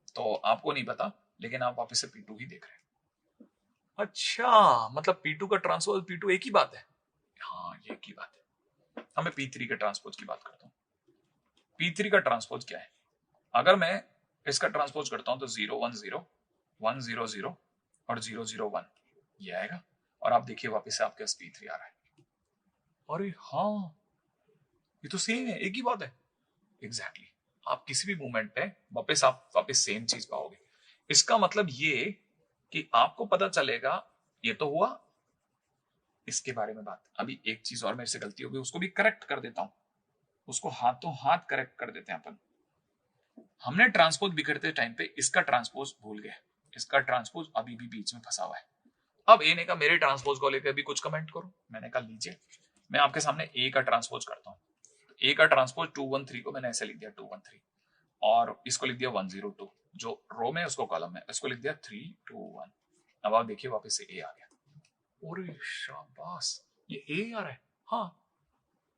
S1: तो आपको नहीं पता लेकिन आप वापस से P2 ही देख रहे हैं। अच्छा, मतलब P2 का ट्रांसपोज P2 एक ही बात है? हाँ, ये एक ही बात है। अब मैं P3 के ट्रांसपोज की बात करता हूं। P3 का ट्रांसपोज क्या है? अगर मैं इसका ट्रांसपोज करता हूं तो 0 1 0 1 0 0 और 0 0 1 ये आएगा, और आप देखिए वापस से आपके पास P3 आ रहा है। अरे हाँ, ये तो सेम है, एक ही बात है। एग्जैक्टली आप किसी भी मूवमेंट पे वापस सेम चीज पाओगे। इसका मतलब ये कि आपको पता चलेगा, ये तो हुआ इसके बारे में बात। अभी एक चीज और मेरे से गलती होगी, उसको भी करेक्ट कर देता हूं, उसको हाथों हाथ करेक्ट कर देते हैं अपन। हमने ट्रांसपोज बिगड़ते टाइम पे इसका ट्रांसपोज भूल गए, इसका ट्रांसपोज अभी भी बीच में फंसा हुआ है। अब ए ने कहा मेरे ट्रांसपोज को लेकर भी कुछ कमेंट करो। मैंने कहा लीजिए, मैं आपके सामने ए का ट्रांसपोज करता हूं। ए का ट्रांसपोज 213 को मैंने ऐसे लिख दिया 213, और इसको लिख दिया 102, जो रो में उसको कॉलम में, इसको लिख दिया 321। अब आप देखिए वापस से ए आ गया। अरे शाबाश, ये ए आ रहा है। हाँ,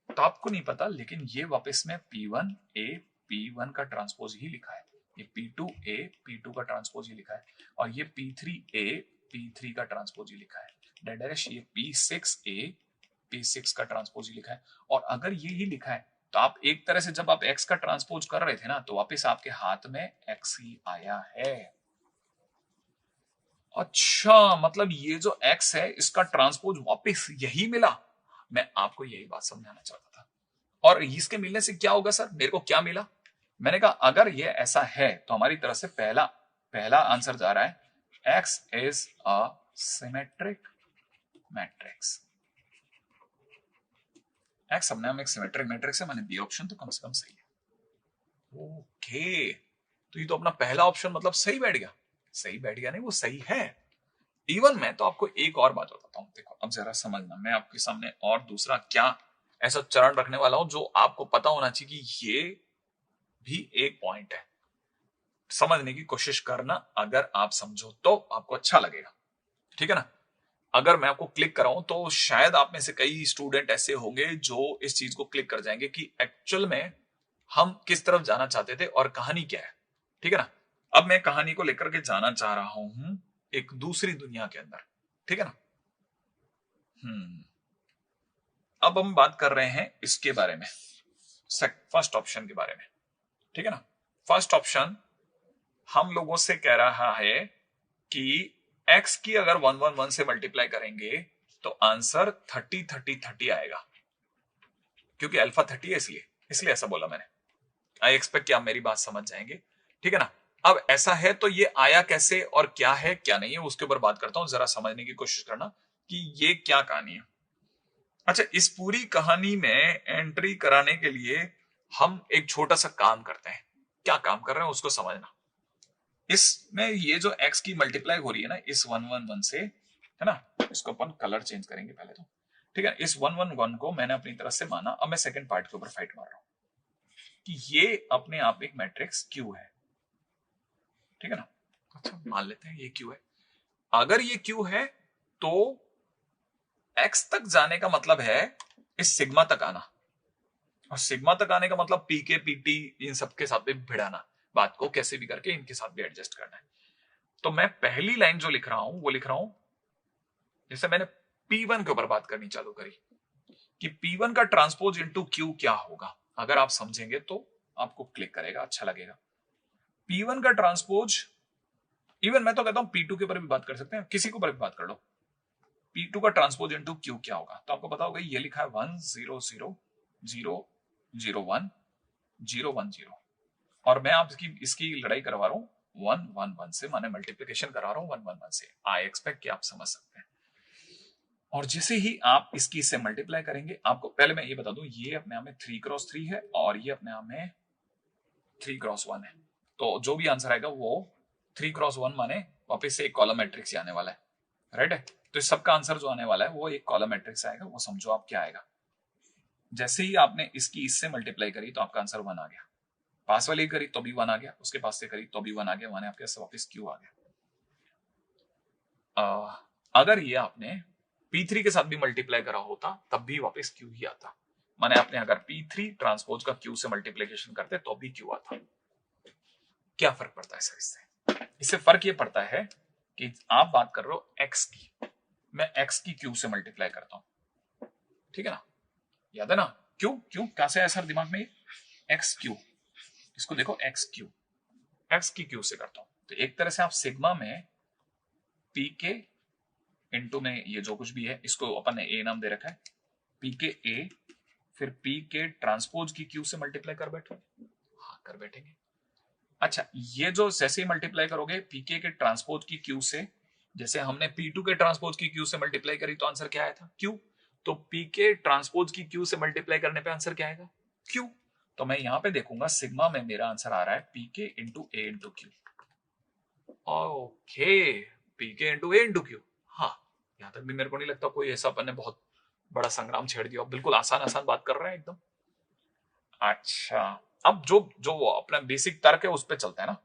S1: तो आपको नहीं पता लेकिन ये वापस में P1A P1 का ट्रांसपोज ही लिखा है, ये P2A P2 का ट्रांसपोज ही लिखा है, और ये P3A P3 का ट्रांसपोज ही लिखा है। डायरेक्ट ये P6A P6 का ट्रांसपोज ही लिखा है। और अगर ये ही लिखा है तो आप एक तरह से जब आप x का ट्रांसपोज कर रहे थे ना, तो वापस आपके हाथ में x ही आया है। अच्छा, मतलब ये जो x है इसका ट्रांसपोज वापस यही मिला। मैं आपको यही बात समझाना चाहता था। और इसके मिलने से क्या होगा सर, मेरे को क्या मिला? मैंने कहा अगर ये ऐसा है तो हमारी तरफ से पहला आंसर जा रहा है x is a symmetric matrix. X अपने हम एक सिमेट्रिक मैट्रिक्स है, मैंने बी ऑप्शन तो कम से कम सही है। ओके, तो ये तो अपना पहला ऑप्शन मतलब सही बैठ गया। सही बैठ गया नहीं, वो सही है। इवन मैं तो आपको एक और बात बताता हूं, देखो अब जरा समझना, मैं आपके सामने और दूसरा क्या ऐसा चरण रखने वाला हूं जो आपको पता होना चाहिए कि ये भी एक पॉइंट है। समझने की कोशिश करना, अगर आप समझो तो आपको अच्छा लगेगा, ठीक है ना? अगर मैं आपको क्लिक कराऊं तो शायद आप में से कई स्टूडेंट ऐसे होंगे जो इस चीज को क्लिक कर जाएंगे कि एक्चुअल में हम किस तरफ जाना चाहते थे और कहानी क्या है, ठीक है ना? अब मैं कहानी को लेकर के जाना चाह रहा हूं एक दूसरी दुनिया के अंदर, ठीक है ना? अब हम बात कर रहे हैं इसके बारे में, फर्स्ट ऑप्शन के बारे में, ठीक है ना? फर्स्ट ऑप्शन हम लोगों से कह रहा है कि x की अगर 111 से मल्टीप्लाई करेंगे तो आंसर 30 30 30 आएगा, क्योंकि अल्फा 30 है, इसलिए ऐसा बोला मैंने। आई एक्सपेक्ट कि आप मेरी बात समझ जाएंगे, ठीक है ना? अब ऐसा है तो ये आया कैसे और क्या है क्या नहीं है उसके ऊपर बात करता हूं, जरा समझने की कोशिश करना कि ये क्या कहानी है। अच्छा, इस पूरी कहानी में एंट्री कराने के लिए हम एक छोटा सा काम करते हैं। क्या काम कर रहे हैं उसको समझना। इसमें ये जो x की मल्टीप्लाई हो रही है ना इस 111 से, है ना? इसको अपन कलर चेंज करेंगे पहले तो, ठीक है? इस 111 को मैंने अपनी तरफ से माना। अब मैं सेकंड पार्ट के ऊपर फाइट मार रहा हूं कि ये अपने आप एक मैट्रिक्स Q है, ठीक है ना? अच्छा, मान लेते हैं ये Q है। अगर ये Q है तो x तक जाने का मतलब है इस सिग्मा तक आना, और सिग्मा तक आने का मतलब पीके पीटी इन सबके साथ भी भिड़ाना, बात को कैसे भी करके इनके साथ भी एडजस्ट करना है। तो मैं पहली लाइन जो लिख रहा हूं वो लिख रहा हूं, जैसे मैंने P1 के ऊपर बात करनी चालू करी कि P1 का ट्रांसपोज इनटू Q क्या होगा, अगर आप समझेंगे तो आपको क्लिक करेगा, अच्छा लगेगा। P1 का ट्रांसपोज, इवन मैं तो कहता हूं P2 के ऊपर भी बात कर सकते हैं, किसी के ऊपर भी बात कर लो। P2 का ट्रांसपोज इनटू Q क्या होगा, तो आपको पता होगा ये लिखा है 1 0 0 0 0 1 0 1 0, और मैं आप इसकी लड़ाई करवा रहा हूं 1 1 1 से, माने मल्टीप्लिकेशन करा रहा हूं 1 1 1 से। आई एक्सपेक्ट कि आप समझ सकते हैं। और जैसे ही आप इसकी इससे मल्टीप्लाई करेंगे, आपको पहले मैं ये बता दूं, ये अपने आप में 3x3 है और ये अपने आप में 3x1 है, तो जो भी आंसर आएगा वो 3x1 माने वापस से एक कॉलम मैट्रिक्स आने वाला है, राइट है। तो इस सबका आंसर जो आने वाला है वो एक कॉलम मैट्रिक्स आएगा, वो समझो आप क्या आएगा। जैसे ही आपने इसकी इससे मल्टीप्लाई करी तो आपका आंसर 1 आ गया, पास वाली करी तो भी 1 आ गया, उसके पास से करी तो भी 1 आ गया, माने आपके वापस Q आ गया। अगर ये आपने P3 के साथ भी मल्टीप्लाई करा होता तब भी वापस Q ही आता, माने आपने अगर P3 ट्रांसपोज का Q से मल्टीप्लिकेशन करते तो भी Q आता। क्या फर्क पड़ता है सर इससे? इससे फर्क ये पड़ता है कि आप बात कर रहे हो X की, मैं X की Q से मल्टीप्लाई करता हूं, ठीक है ना, याद है ना, क्यों क्यों कैसे है सर दिमाग में, एक्स क्यू, इसको देखो एक्स क्यू, एक्स की क्यू से करता हूं, तो एक तरह से आप सिग्मा में पी के इंटू में ये जो कुछ भी है इसको अपन ने ए नाम दे रखा है, पी के ए, फिर पी के ट्रांसपोज की क्यू से मल्टीप्लाई कर बैठो, हाँ कर बैठेंगे। अच्छा, ये जो जैसे ही मल्टीप्लाई करोगे पीके के ट्रांसपोज की क्यू से, जैसे हमने P2 के ट्रांसपोज की क्यू से मल्टीप्लाई करी तो आंसर क्या आया था, क्यू, तो पीके ट्रांसपोज की क्यू से मल्टीप्लाई करने पे आंसर क्या आएगा, क्यू। तो मैं यहां पे देखूंगा सिग्मा में मेरा आंसर आ रहा है पीके इंटू ए इंटू क्यू, ओके, पीके इंटू ए इंटू क्यू, हाँ, यहां तक भी मेरे को नहीं लगता कोई ऐसा अपन ने बहुत बड़ा संग्राम छेड़ दिया, बिल्कुल आसान आसान बात कर रहे हैं एकदम। अच्छा, अब जो जो अपना बेसिक तर्क है उस पर चलते हैं ना।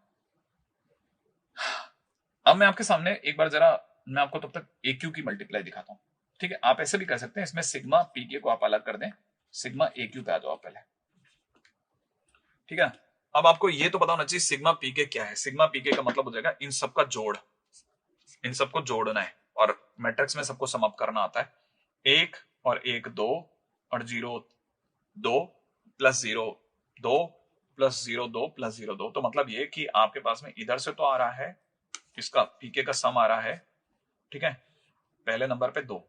S1: अब मैं आपके सामने एक बार जरा, मैं आपको तब तक ए क्यू की मल्टीप्लाई दिखाता हूँ, ठीक है। आप ऐसे भी कर सकते हैं, इसमें सिग्मा पीके को आप अलग कर दें, सिग्मा ए क्यू पे आ जाओ आप पहले, ठीक है। अब आपको ये तो पता होना चाहिए सिग्मा पीके क्या है। सिग्मा पीके का मतलब हो जाएगा इन सबका जोड़, इन सबको जोड़ना है, और मैट्रिक्स में सबको समाप्त करना आता है, 1 और 1 2 और 0 2 प्लस 0 2 प्लस 0 2 प्लस 0 2, तो मतलब ये कि आपके पास में इधर से तो आ रहा है इसका पीके का सम आ रहा है, ठीक है, पहले नंबर पे 2,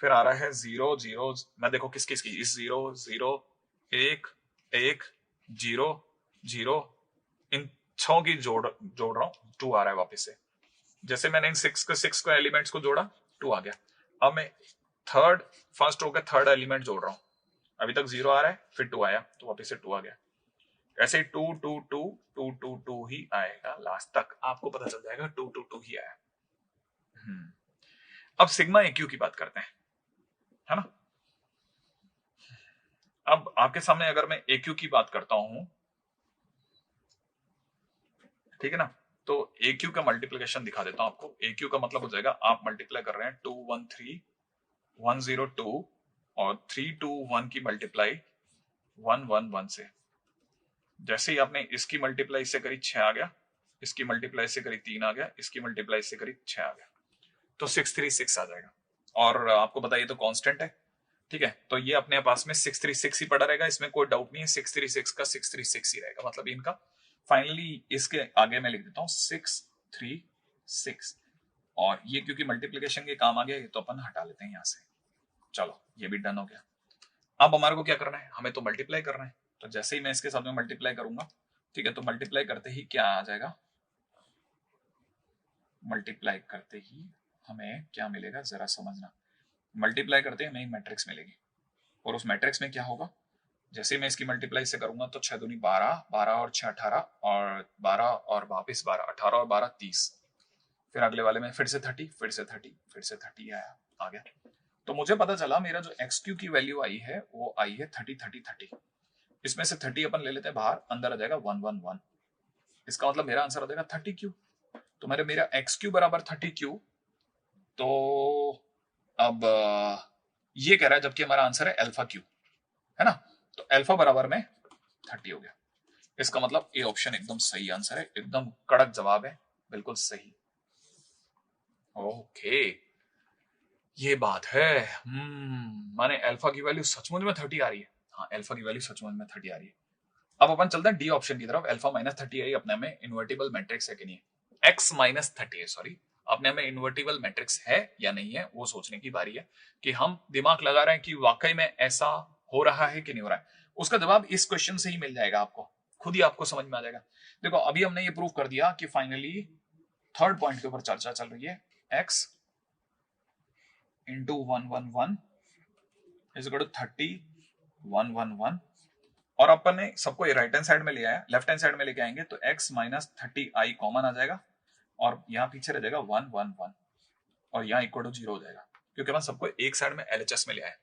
S1: फिर आ रहा है 0 0, मैं देखो किस किस की, इस 0 0 1 1 0 0, इन छह की जोड़ रहा हूं, 2 आ रहा है वापस से, जैसे मैंने इन 6 को एलिमेंट्स को जोड़ा 2 आ गया। अब मैं थर्ड, फर्स्ट रो का थर्ड एलिमेंट जोड़ रहा हूं, अभी तक 0 आ रहा है, फिर 2 आया तो वापस से 2 आ गया, ऐसे ही 2 2 2 2 2 2 ही आएगा लास्ट तक, आपको पता चल जाएगा 2 2 2 ही आया। अब सिग्मा एक्यू की बात करते हैं, है ना। अब आपके सामने अगर मैं एक्यू की बात करता हूं, ठीक है ना, तो एक्यू का मल्टीप्लिकेशन दिखा देता हूं आपको। एक्यू का मतलब हो जाएगा आप मल्टीप्लाई कर रहे हैं 2 1 3 1 0 2 और 3 2 1 की मल्टीप्लाई 1 1 1 से, जैसे ही आपने इसकी मल्टीप्लाई से करी 6 आ गया, इसकी मल्टीप्लाई से करी 3 आ गया, इसकी मल्टीप्लाई से करी 6 आ गया, तो 636 आ जाएगा। और आपको बताइए तो कांस्टेंट है, ठीक है, तो ये अपने पास में 636 ही पड़ा रहेगा, इसमें कोई डाउट नहीं है, 636 का 636 ही रहेगा, मतलब इनका फाइनली इसके आगे मैं लिख देता हूं 636, और ये क्योंकि मल्टीप्लीकेशन के काम आ गया, ये तो अपन हटा लेते हैं यहां से, चलो ये भी डन हो गया। अब हमारे को क्या करना है, हमें तो मल्टीप्लाई करना है, तो जैसे ही मैं इसके साथ में मल्टीप्लाई करूंगा, ठीक है, तो मल्टीप्लाई करते ही क्या आ जाएगा, मल्टीप्लाई करते ही हमें क्या मिलेगा जरा समझना, मल्टीप्लाई करते ही हमें मैट्रिक्स मिलेगी, और उस मैट्रिक्स में क्या होगा, जैसे मैं इसकी मल्टीप्लाई से करूंगा तो 6 दूनी 12, 12 और 6 18, और 12 और वापिस 12, 18 और 12 30, फिर अगले वाले में फिर से 30, फिर से 30, फिर से 30 आया, आ गया। तो मुझे पता चला मेरा जो एक्स क्यू की वैल्यू आई है वो आई है 30 30 30, इसमें से 30 अपन ले लेते हैं बाहर, अंदर आ जाएगा 1 1 1, इसका मतलब मेरा आंसर आ जाएगा 30 क्यू। तो मेरा एक्स क्यू बराबर 30 क्यू, तो अब ये कह रहा है, जबकि हमारा आंसर है अल्फा क्यू, है ना। तो अल्फा बराबर में 30 हो गया। इसका मतलब ए ऑप्शन एकदम सही आंसर है, एकदम कड़क जवाब है, बिल्कुल सही। ओके, ये बात है। माने अल्फा की वैल्यू सचमुच में 30 आ रही है। हाँ, अल्फा की वैल्यू सचमुच में 30 आ रही है। अब अपन चलते हैं डी ऑप्शन की तरफ। अल्फा माइनस 30 आई अपने में इन्वर्टिबल मैट्रिक्स है कि नहीं है। एक्स माइनस 30 है, सॉरी, अपने में इन्वर्टिबल मैट्रिक्स है या नहीं है, वो सोचने की बारी है कि हम दिमाग लगा रहे हैं कि वाकई में ऐसा हो रहा है कि नहीं हो रहा है। उसका जवाब इस क्वेश्चन से ही मिल जाएगा आपको, खुद ही आपको समझ में आ जाएगा। देखो, अभी हमने ये प्रूव कर दिया कि फाइनली थर्ड पॉइंट के ऊपर चर्चा चल रही है, X into 111 is equal to 30 111, और अपन ने सबको राइट हैंड साइड में ले आया, लेफ्ट हैंड साइड में लेके आएंगे तो x माइनस 30i कॉमन आ जाएगा और यहाँ पीछे रह जाएगा 111 और यहाँ इक्वल टू 0 हो जाएगा, क्योंकि अपन सबको एक साइड में LHS में ले आए।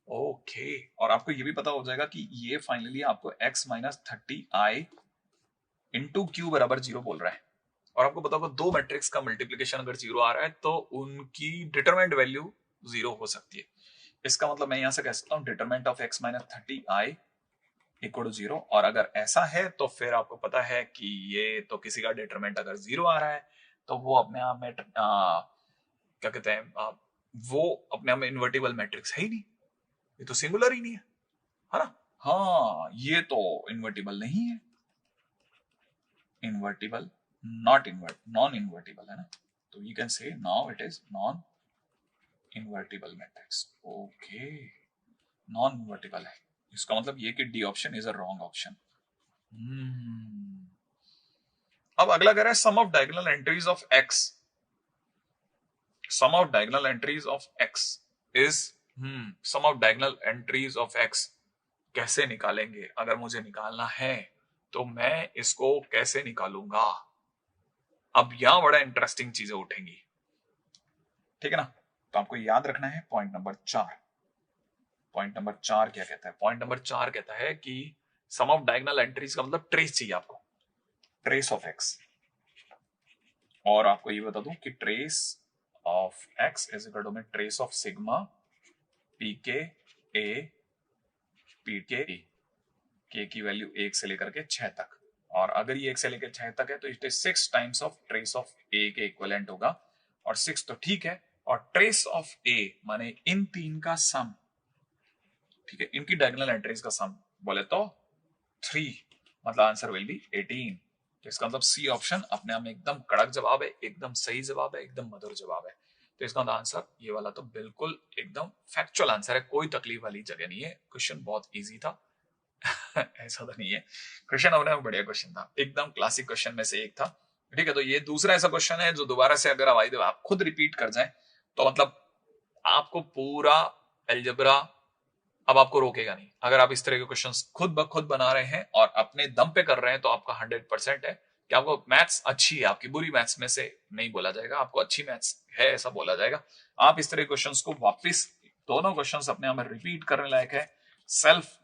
S1: ओके, और आपको ये भी पता हो जाएगा कि ये फाइनली आपको x minus 30i into Q बराबर 0 बोल रहा है। और आपको पता होगा दो मैट्रिक्स का मल्टीप्लीकेशन अगर 0 आ रहा है तो उनकी डिटरमिनेंट वैल्यू 0 हो सकती है। इसका मतलब मैं यहां से कह सकता हूं determinant of x minus 30i equal to 0, और अगर ऐसा है तो फिर आपको पता है कि ये तो किसी का डिटरमिनेंट अगर 0 आ रहा है तो वो अपने आप में क्या कहते हैं, वो अपने आप में इन्वर्टिबल मैट्रिक्स है ही नहीं, ये तो सिंगुलर ही नहीं है ना। हाँ, ये तो इन्वर्टिबल नहीं है, इन्वर्टिबल नॉन इन्वर्टिबल है ना, तो you can say now it is non invertible matrix. Okay, non invertible है, इसका मतलब ये कि D option is a wrong option. अब अगला कह रहा है sum of diagonal entries of X, sum of diagonal entries of X is sum of diagonal entries of X कैसे निकालेंगे। अगर मुझे निकालना है तो मैं इसको कैसे निकालूंगा। अब यहां बड़ा इंटरेस्टिंग चीजें उठेंगी, ठीक है ना। तो आपको याद रखना है पॉइंट नंबर 4। पॉइंट नंबर 4 क्या कहता है, पॉइंट नंबर 4 कहता है कि सम ऑफ डायगोनल एंट्रीज का मतलब ट्रेस चाहिए आपको, ट्रेस ऑफ एक्स। और आपको ये बता दूं कि trace of X is equal to में ट्रेस ऑफ सिग्मा पी के ए पी के की वैल्यू 1 से लेकर के 6 तक, और अगर ये 1 से लेकर 6 तक है तो it is 6 times of trace of A के इक्विवेलेंट होगा, और 6 तो ठीक है, और ट्रेस ऑफ ए माने इन तीन का सम, ठीक है, इनकी डायगोनल एंट्रीज का सम बोले तो 3, मतलब आंसर विल बी 18। तो इसका मतलब सी ऑप्शन अपने आप में एकदम कड़क जवाब है, एकदम सही जवाब है, एकदम मधुर जवाब है। तो इसका मतलब आंसर ये वाला तो बिल्कुल एकदम फैक्चुअल आंसर है, कोई तकलीफ वाली जगह नहीं है। क्वेश्चन बहुत इजी था ऐसा तो नहीं है, क्वेश्चन अपने में बढ़िया क्वेश्चन था, एकदम क्लासिक क्वेश्चन में से एक था, ठीक है। तो ये दूसरा ऐसा क्वेश्चन है जो दोबारा से अगर आप खुद रिपीट कर जाए तो मतलब आपको पूरा अलजेब्रा अब आपको रोकेगा नहीं। अगर आप इस तरह के क्वेश्चंस खुद ब खुद बना रहे हैं और अपने दम पे कर रहे हैं तो आपका 100% है कि आपको मैथ्स अच्छी है, आपकी बुरी मैथ्स में से नहीं बोला जाएगा, आपको अच्छी मैथ्स है ऐसा बोला जाएगा। आप इस तरह के क्वेश्चंस को वापस, दोनों क्वेश्चंस अपने आप में रिपीट करने लायक है, सेल्फ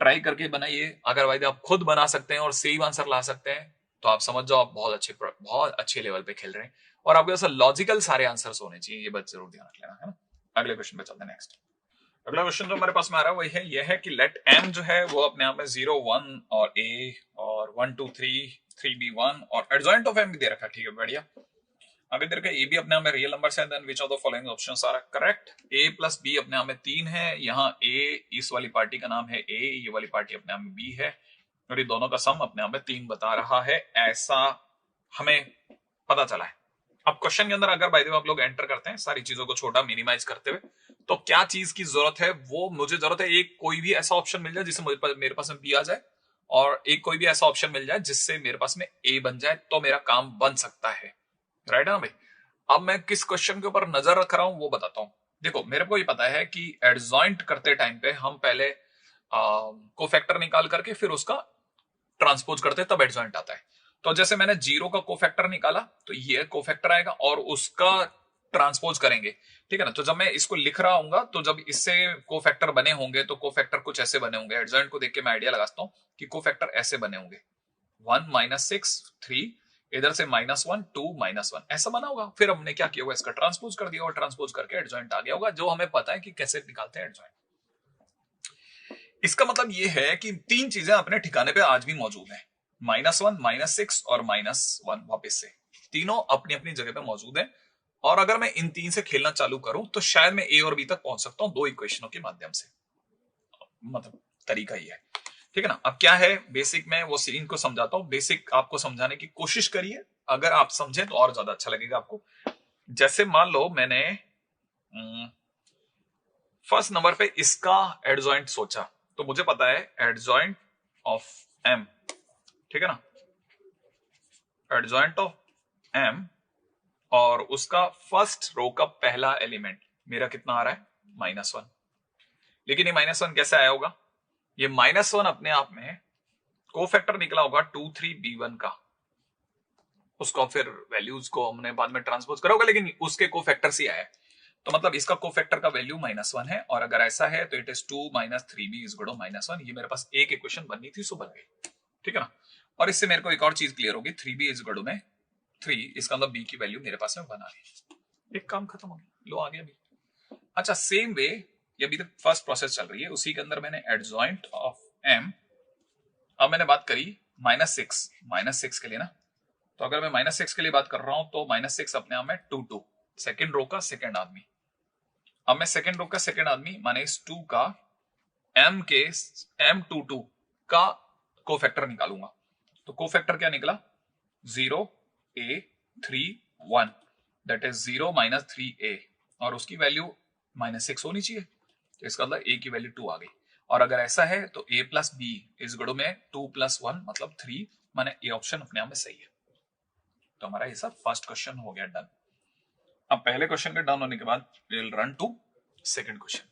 S1: ट्राई करके बनाइए। अगर भाई आप खुद बना सकते हैं और सेम आंसर ला सकते हैं तो आप समझ जाओ आप बहुत अच्छे लेवल पे खेल रहे हैं, और आपके पास लॉजिकल सारे आंसर्स होने चाहिए, ये बात जरूर ध्यान रख लेना, है ना। अगले क्वेश्चन पे चलते हैं। नेक्स्ट अगला क्वेश्चन जो हमारे पास में आ रहा है वही है, यह है कि लेट m जो है वो अपने आप में 0 1 और a और 1 2 3 3b1 और एडजॉइंट ऑफ m भी दे रखा है, ठीक है, बढ़िया। अगर तेरे का a भी अपने आप में रियल नंबर्स है, then which of the following options are correct. a plus b अपने आप में 3 है, यहाँ a इस वाली पार्टी का नाम है a, ये वाली पार्टी अपने आप में b है, और ये दोनों का सम अपने आप में 3 बता रहा है, ऐसा हमें पता चला है। अब क्वेश्चन के अंदर अगर बाय द वे आप लोग एंटर करते हैं सारी चीजों को छोटा मिनिमाइज करते हुए, तो क्या चीज की जरूरत है, वो मुझे जरूरत है एक कोई भी ऐसा ऑप्शन मिल जाए जिससे मेरे पास में बी आ जाए, और एक कोई भी ऐसा ऑप्शन मिल जाए जिससे मेरे पास में ए बन जाए, तो मेरा काम बन सकता है, राइट है ना भाई। अब मैं किस क्वेश्चन के ऊपर नजर रख रहा हूं वो बताता हूं। देखो, मेरे को ये पता है कि एडजॉइंट करते टाइम पे हम पहले कोफैक्टर निकाल करके फिर उसका ट्रांसपोज करते हैं, तब एडजॉइंट आता है। तो जैसे मैंने 0 का कोफैक्टर निकाला तो ये कोफैक्टर आएगा और उसका ट्रांसपोज करेंगे, ठीक है ना। तो जब मैं इसको लिख रहा हूँ तो जब इससे कोफैक्टर बने होंगे तो कोफैक्टर कुछ ऐसे बने होंगे, एडजॉइंट को देख के मैं आइडिया लगाता हूँ कि कोफैक्टर ऐसे बने होंगे 1 - 6 3, इधर से -1 2 -1 ऐसा बना होगा। फिर हमने क्या किया होगा, इसका ट्रांसपोज कर दिया और ट्रांसपोज करके एडजॉइंट आ गया होगा, जो हमें पता है कि कैसे निकालते हैं एडजॉइंट। इसका मतलब ये है कि तीन चीजें अपने ठिकाने पे आज भी मौजूद हैं, -1 -6 और -1। वापस से तीनों अपनी अपनी जगह पे मौजूद है, और अगर मैं इन तीन से खेलना चालू करूं तो शायद मैं ए और बी तक पहुंच सकता हूं दो इक्वेशनों के माध्यम से। मतलब तरीका ही है, ठीक है ना। अब क्या है बेसिक में वो सीन को समझाता हूं, बेसिक आपको समझाने की कोशिश करिए, अगर आप समझे तो और ज्यादा अच्छा लगेगा आपको। जैसे मान लो मैंने फर्स्ट नंबर पे इसका एडजॉइंट सोचा, तो मुझे पता है एडजॉइंट ऑफ एम, ठीक है ना, एडजॉइंट ऑफ एम, और उसका फर्स्ट रो का पहला एलिमेंट मेरा कितना आ रहा है, -1। लेकिन ये -1 कैसे आया होगा, ये -1 अपने आप में कोफैक्टर निकला होगा 2 3 B1 का, उसको फिर वैल्यूज को हमने बाद में ट्रांसपोज करा होगा, लेकिन उसके कोफैक्टर से आया है। तो मतलब इसका कोफैक्टर का वैल्यू -1 है, और अगर ऐसा है तो it is 2 - 3b is equal to -1। ये मेरे पास एक इक्वेशन बननी थी, सो बन गई, ठीक है ना। और इससे मेरे को एक और चीज क्लियर होगी, 3b इज इक्वल टू में 3, इसका मतलब b की वैल्यू मेरे पास में बना ली, एक काम खत्म हो गया, लो आ गया b। अच्छा सेम वे ये अभी तक फर्स्ट प्रोसेस चल रही है, उसी के अंदर मैंने एडजॉइंट ऑफ m, अब मैंने बात करी -6 के लिए ना, तो अगर मैं -6 के लिए बात कर रहा हूं तो -6 अपने आप में 2 2 सेकेंड रो का सेकेंड आदमी। अब मैं सेकेंड रो का सेकेंड आदमी माने इस 2 का m22 का कोफैक्टर निकालूंगा, तो कोफैक्टर क्या निकला 0 a 3 1, दैट इज 0 - 3a, और उसकी वैल्यू -6 होनी चाहिए, तो इसका मतलब a की वैल्यू 2 आ गई। और अगर ऐसा है तो a plus b is equal to में 2 + 1 मतलब 3, माने ए ऑप्शन अपने आप में सही है। तो हमारा ये सब फर्स्ट क्वेश्चन हो गया डन। अब पहले क्वेश्चन के डन होने के बाद will run to second question.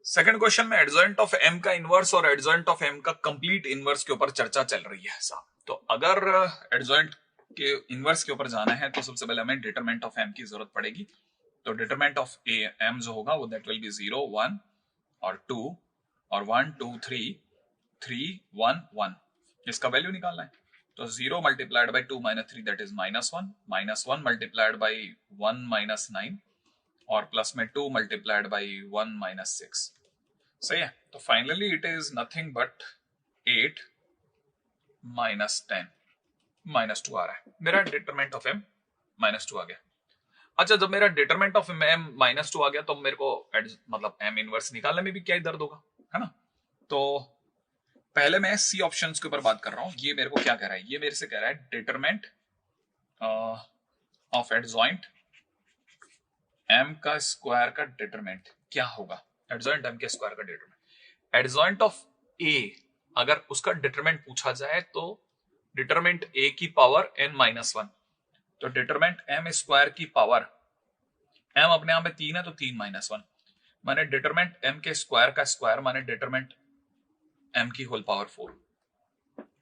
S1: Second question में एडजॉइंट ऑफ m का इनवर्स और एडजॉइंट ऑफ m का कंप्लीट इनवर्स के ऊपर चर्चा चल रही है साहब। तो अगर एडजॉइंट के इनवर्स के ऊपर जाना है तो सबसे पहले हमें डिटरमिनेंट ऑफ m की जरूरत पड़ेगी। तो डिटरमिनेंट ऑफ m जो होगा वो दैट विल बी 0 1 और 2 और 1 2 3 3 1 1, इसका वैल्यू निकालना है। तो 0 multiplied by 2 - 3 that is -1, -1 multiplied by 1 - 9, और प्लस में 2 मल्टीप्लाइड बाई 1 - 6, सही है। तो finally it is nothing but 8 - 10 -2 आ रहा है, मेरा डिटरमिनेंट ऑफ m -2 आ गया। अच्छा जब मेरा डिटरमिनेंट ऑफ m -2 आ गया तो मेरे को मतलब m इनवर्स निकालने में भी क्या ही दर्द होगा, है ना। तो पहले मैं सी ऑप्शंस के ऊपर बात कर रहा हूं, ये मेरे को क्या कह रहा है, ये मेरे से कह रहा है डिटरमिनेंट ऑफ एडजॉइंट m का स्क्वायर का डिटरमिनेंट क्या होगा, एडजॉइंट m के स्क्वायर का डिटरमिनेंट। एडजॉइंट ऑफ a अगर उसका डिटरमिनेंट पूछा जाए तो डिटरमिनेंट a की पावर n-1, तो डिटरमिनेंट m स्क्वायर की पावर, m अपने आप में 3 है तो 3 - 1, माने डिटरमिनेंट m के स्क्वायर का स्क्वायर माने डिटरमिनेंट m की होल पावर 4,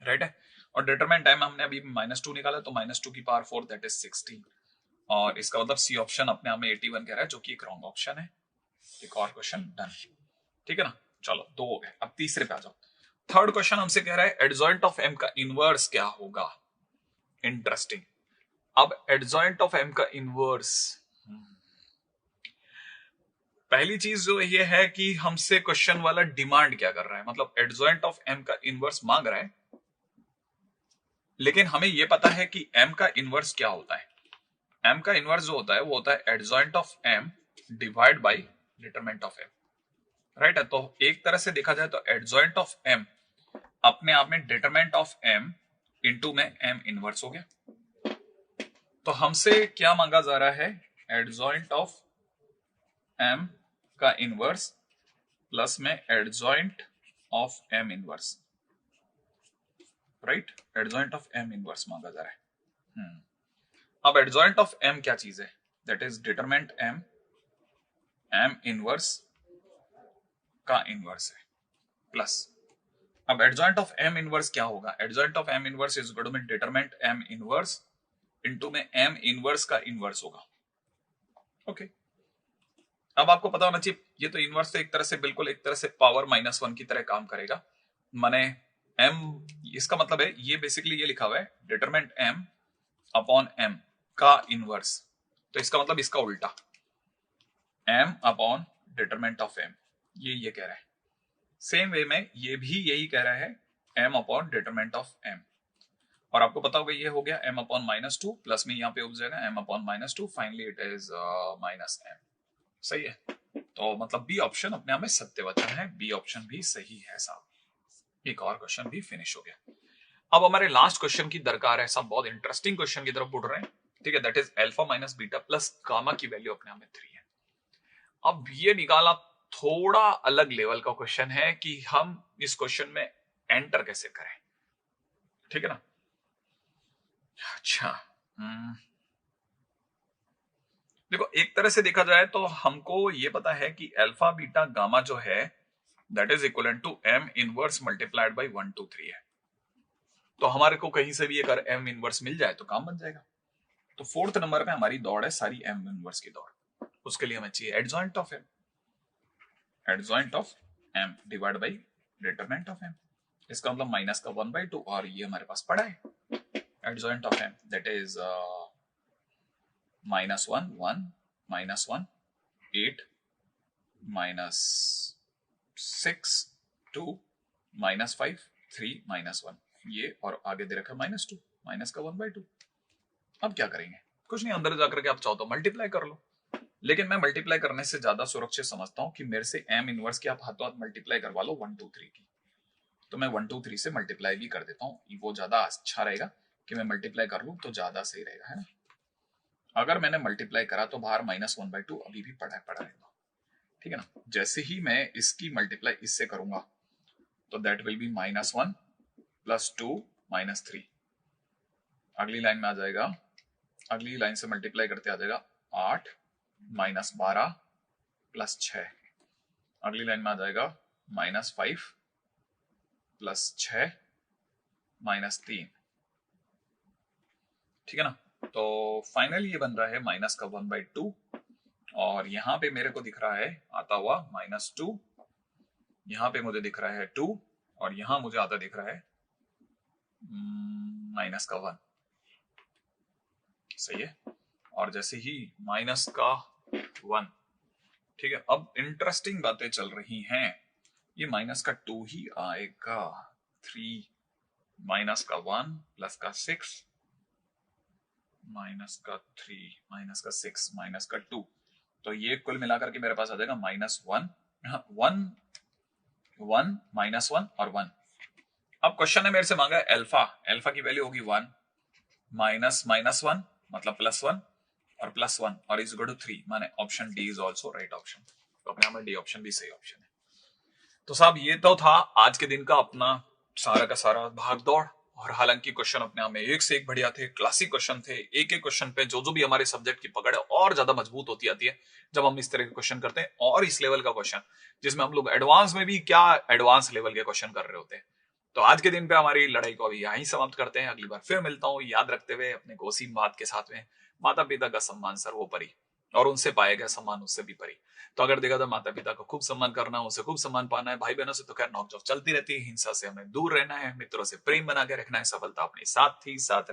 S1: राइट है। और डिटरमिनेंट m हमने अभी -2 निकाला, तो -2 की पावर 4 दैट इज 16, और इसका मतलब सी ऑप्शन अपने आप में 81 कह रहा है, जो कि एक रॉन्ग ऑप्शन है। एक और क्वेश्चन डन, ठीक है ना। चलो दो हो गए, अब तीसरे पे आ जाओ। थर्ड क्वेश्चन हमसे कह रहा है एडजॉइंट ऑफ m का इनवर्स क्या होगा। इंटरेस्टिंग। अब एडजॉइंट ऑफ m का इनवर्स, पहली चीज जो ये है कि हमसे क्वेश्चन वाला डिमांड क्या कर रहा है, मतलब एडजॉइंट ऑफ m का इनवर्स मांग रहा है, लेकिन हमें यह पता है कि m का इनवर्स क्या होता है। m का इनवर्स जो होता है वो होता है adjoint of m divide by determinant of m, right है। तो एक तरह से देखा जाए तो एडजॉइंट ऑफ m अपने आप में डिटरमिनेंट ऑफ m इनटू में m इनवर्स हो गया। तो हमसे क्या मांगा जा रहा है, एडजॉइंट ऑफ m का इनवर्स प्लस में adjoint of m inverse, right. Adjoint of m inverse मांगा जा रहा है। अब एडजॉइंट ऑफ m क्या चीज है, that is determinant m inverse का इनवर्स है प्लस। अब एडजॉइंट ऑफ m इनवर्स क्या होगा, adjoint of m inverse is equal to में डिटरमिनेंट m इनवर्स इनटू में m इनवर्स का इनवर्स होगा, ओके। अब आपको पता होना चाहिए ये तो इनवर्स तो एक तरह से बिल्कुल एक तरह से पावर -1 की तरह काम करेगा, माने m, इसका मतलब है ये बेसिकली ये लिखा हुआ है डिटरमिनेंट m अपॉन m का इनवर्स, तो इसका मतलब इसका उल्टा m upon determinant of m, ये कह रहा है। सेम वे में ये भी यही कह रहा है m upon determinant of m, और आपको पता होगा ये हो गया m अपॉन -2 प्लस में यहाँ पे उपज जाएगा m upon -2, finally it is -m। सही है, तो मतलब बी ऑप्शन अपने आप में सत्य वचन है, बी ऑप्शन भी सही है साहब। एक और क्वेश्चन भी फिनिश हो गया। अब हमारे लास्ट क्वेश्चन की दरकार है साहब, बहुत इंटरेस्टिंग क्वेश्चन की तरफ बढ़ रहे हैं, ठीक है। That is alpha minus beta plus gamma की वैल्यू अपने आप में 3 है। अब ये निकाला थोड़ा अलग लेवल का क्वेश्चन है कि हम इस क्वेश्चन में एंटर कैसे करें, ठीक है ना। अच्छा, देखो एक तरह से देखा जाए तो हमको ये पता है कि अल्फा बीटा गामा जो है that is equal to m inverse multiplied by 1 2 3 है। तो हमारे को कहीं से भी अगर m इनवर्स मिल जाए तो काम बन जाएगा। तो फोर्थ नंबर पे हमारी दौड़ है सारी m इनवर्स की दौड़, उसके लिए हमें चाहिए adjoint of m, adjoint of m divide by determinant of m। इसका मतलब माइनस का 1/2, और ये हमारे पास पड़ा है adjoint of m that is -1 1 -1 8 -6 2 -5 3 -1, ये और आगे दे रखा -2, माइनस का 1/2। अब क्या करेंगे, कुछ नहीं, अंदर जाकर के आप चाहो तो मल्टीप्लाई कर लो, लेकिन मैं मल्टीप्लाई करने से ज्यादा सुरक्षित समझता हूं कि मेरे से m इनवर्स की आप हाथों हाथ मल्टीप्लाई करवा लो 1 2 3 की, तो मैं 1 2 3 से मल्टीप्लाई भी कर देता हूं, वो ज्यादा अच्छा रहेगा कि मैं मल्टीप्लाई कर लूं तो ज्यादा सही रहेगा, है ना। अगर मैंने मल्टीप्लाई करा तो बाहर -1/2 अभी भी पड़ा रहेगा, ठीक है ना। जैसे ही मैं इसकी मल्टीप्लाई इससे करूंगा तो दैट विल बी -1 प्लस 2 -3, अगली लाइन में आ जाएगा, अगली लाइन से मल्टीप्लाई करते आ जाएगा 8 -12 प्लस 6, अगली लाइन में आ जाएगा -5 प्लस 6 -3, ठीक है ना। तो फाइनली ये बन रहा है माइनस का 1/2, और यहां पे मेरे को दिख रहा है आता हुआ -2, यहां पे मुझे दिख रहा है 2, और यहां मुझे आता दिख रहा है माइनस का 1, सही है। और जैसे ही माइनस का 1, ठीक है, अब इंटरेस्टिंग बातें चल रही हैं, ये माइनस का 2 ही आएगा, 3 माइनस का 1 प्लस का 6 माइनस का 3 माइनस का 6 माइनस का 2, तो ये कुल मिलाकर के मेरे पास आ जाएगा -1 1 1 -1 और 1। अब क्वेश्चन ने मेरे से मांगा है अल्फा, अल्फा की वैल्यू होगी 1 -1 मतलब +1 और +1 और इज इक्वल टू 3, माने option D is also right option, तो अपने आप में डी ऑप्शन भी सही ऑप्शन है। तो साहब ये तो था आज के दिन का अपना सारा का सारा भाग दौड़, और हालांकि क्वेश्चन अपने आप में एक से एक बढ़िया थे, क्लासिक क्वेश्चन थे, एक एक क्वेश्चन पे जो भी हमारे सब्जेक्ट की पकड़ है और ज्यादा मजबूत होती आती है जब हम इस तरह के क्वेश्चन करते हैं, और इस लेवल का क्वेश्चन जिसमें हम लोग एडवांस में भी क्या एडवांस लेवल के क्वेश्चन कर रहे होते हैं। तो आज के दिन पे हमारी लड़ाई को अभी यहीं समाप्त करते हैं, अगली बार फिर मिलता हूं, याद रखते हुए अपने को उसी बात के साथ में, माता पिता का सम्मान सर्वोपरि और उनसे पाया गया सम्मान उससे भी परी। तो अगर देखा तो माता पिता को खूब सम्मान करना, उनसे खूब सम्मान पाना है, भाई बहनों से तो खैर नोकझोंक चलती रहती है, हिंसा से हमें दूर रहना है, मित्रों से प्रेम बना के रखना है, सफलता अपने साथ ही साथ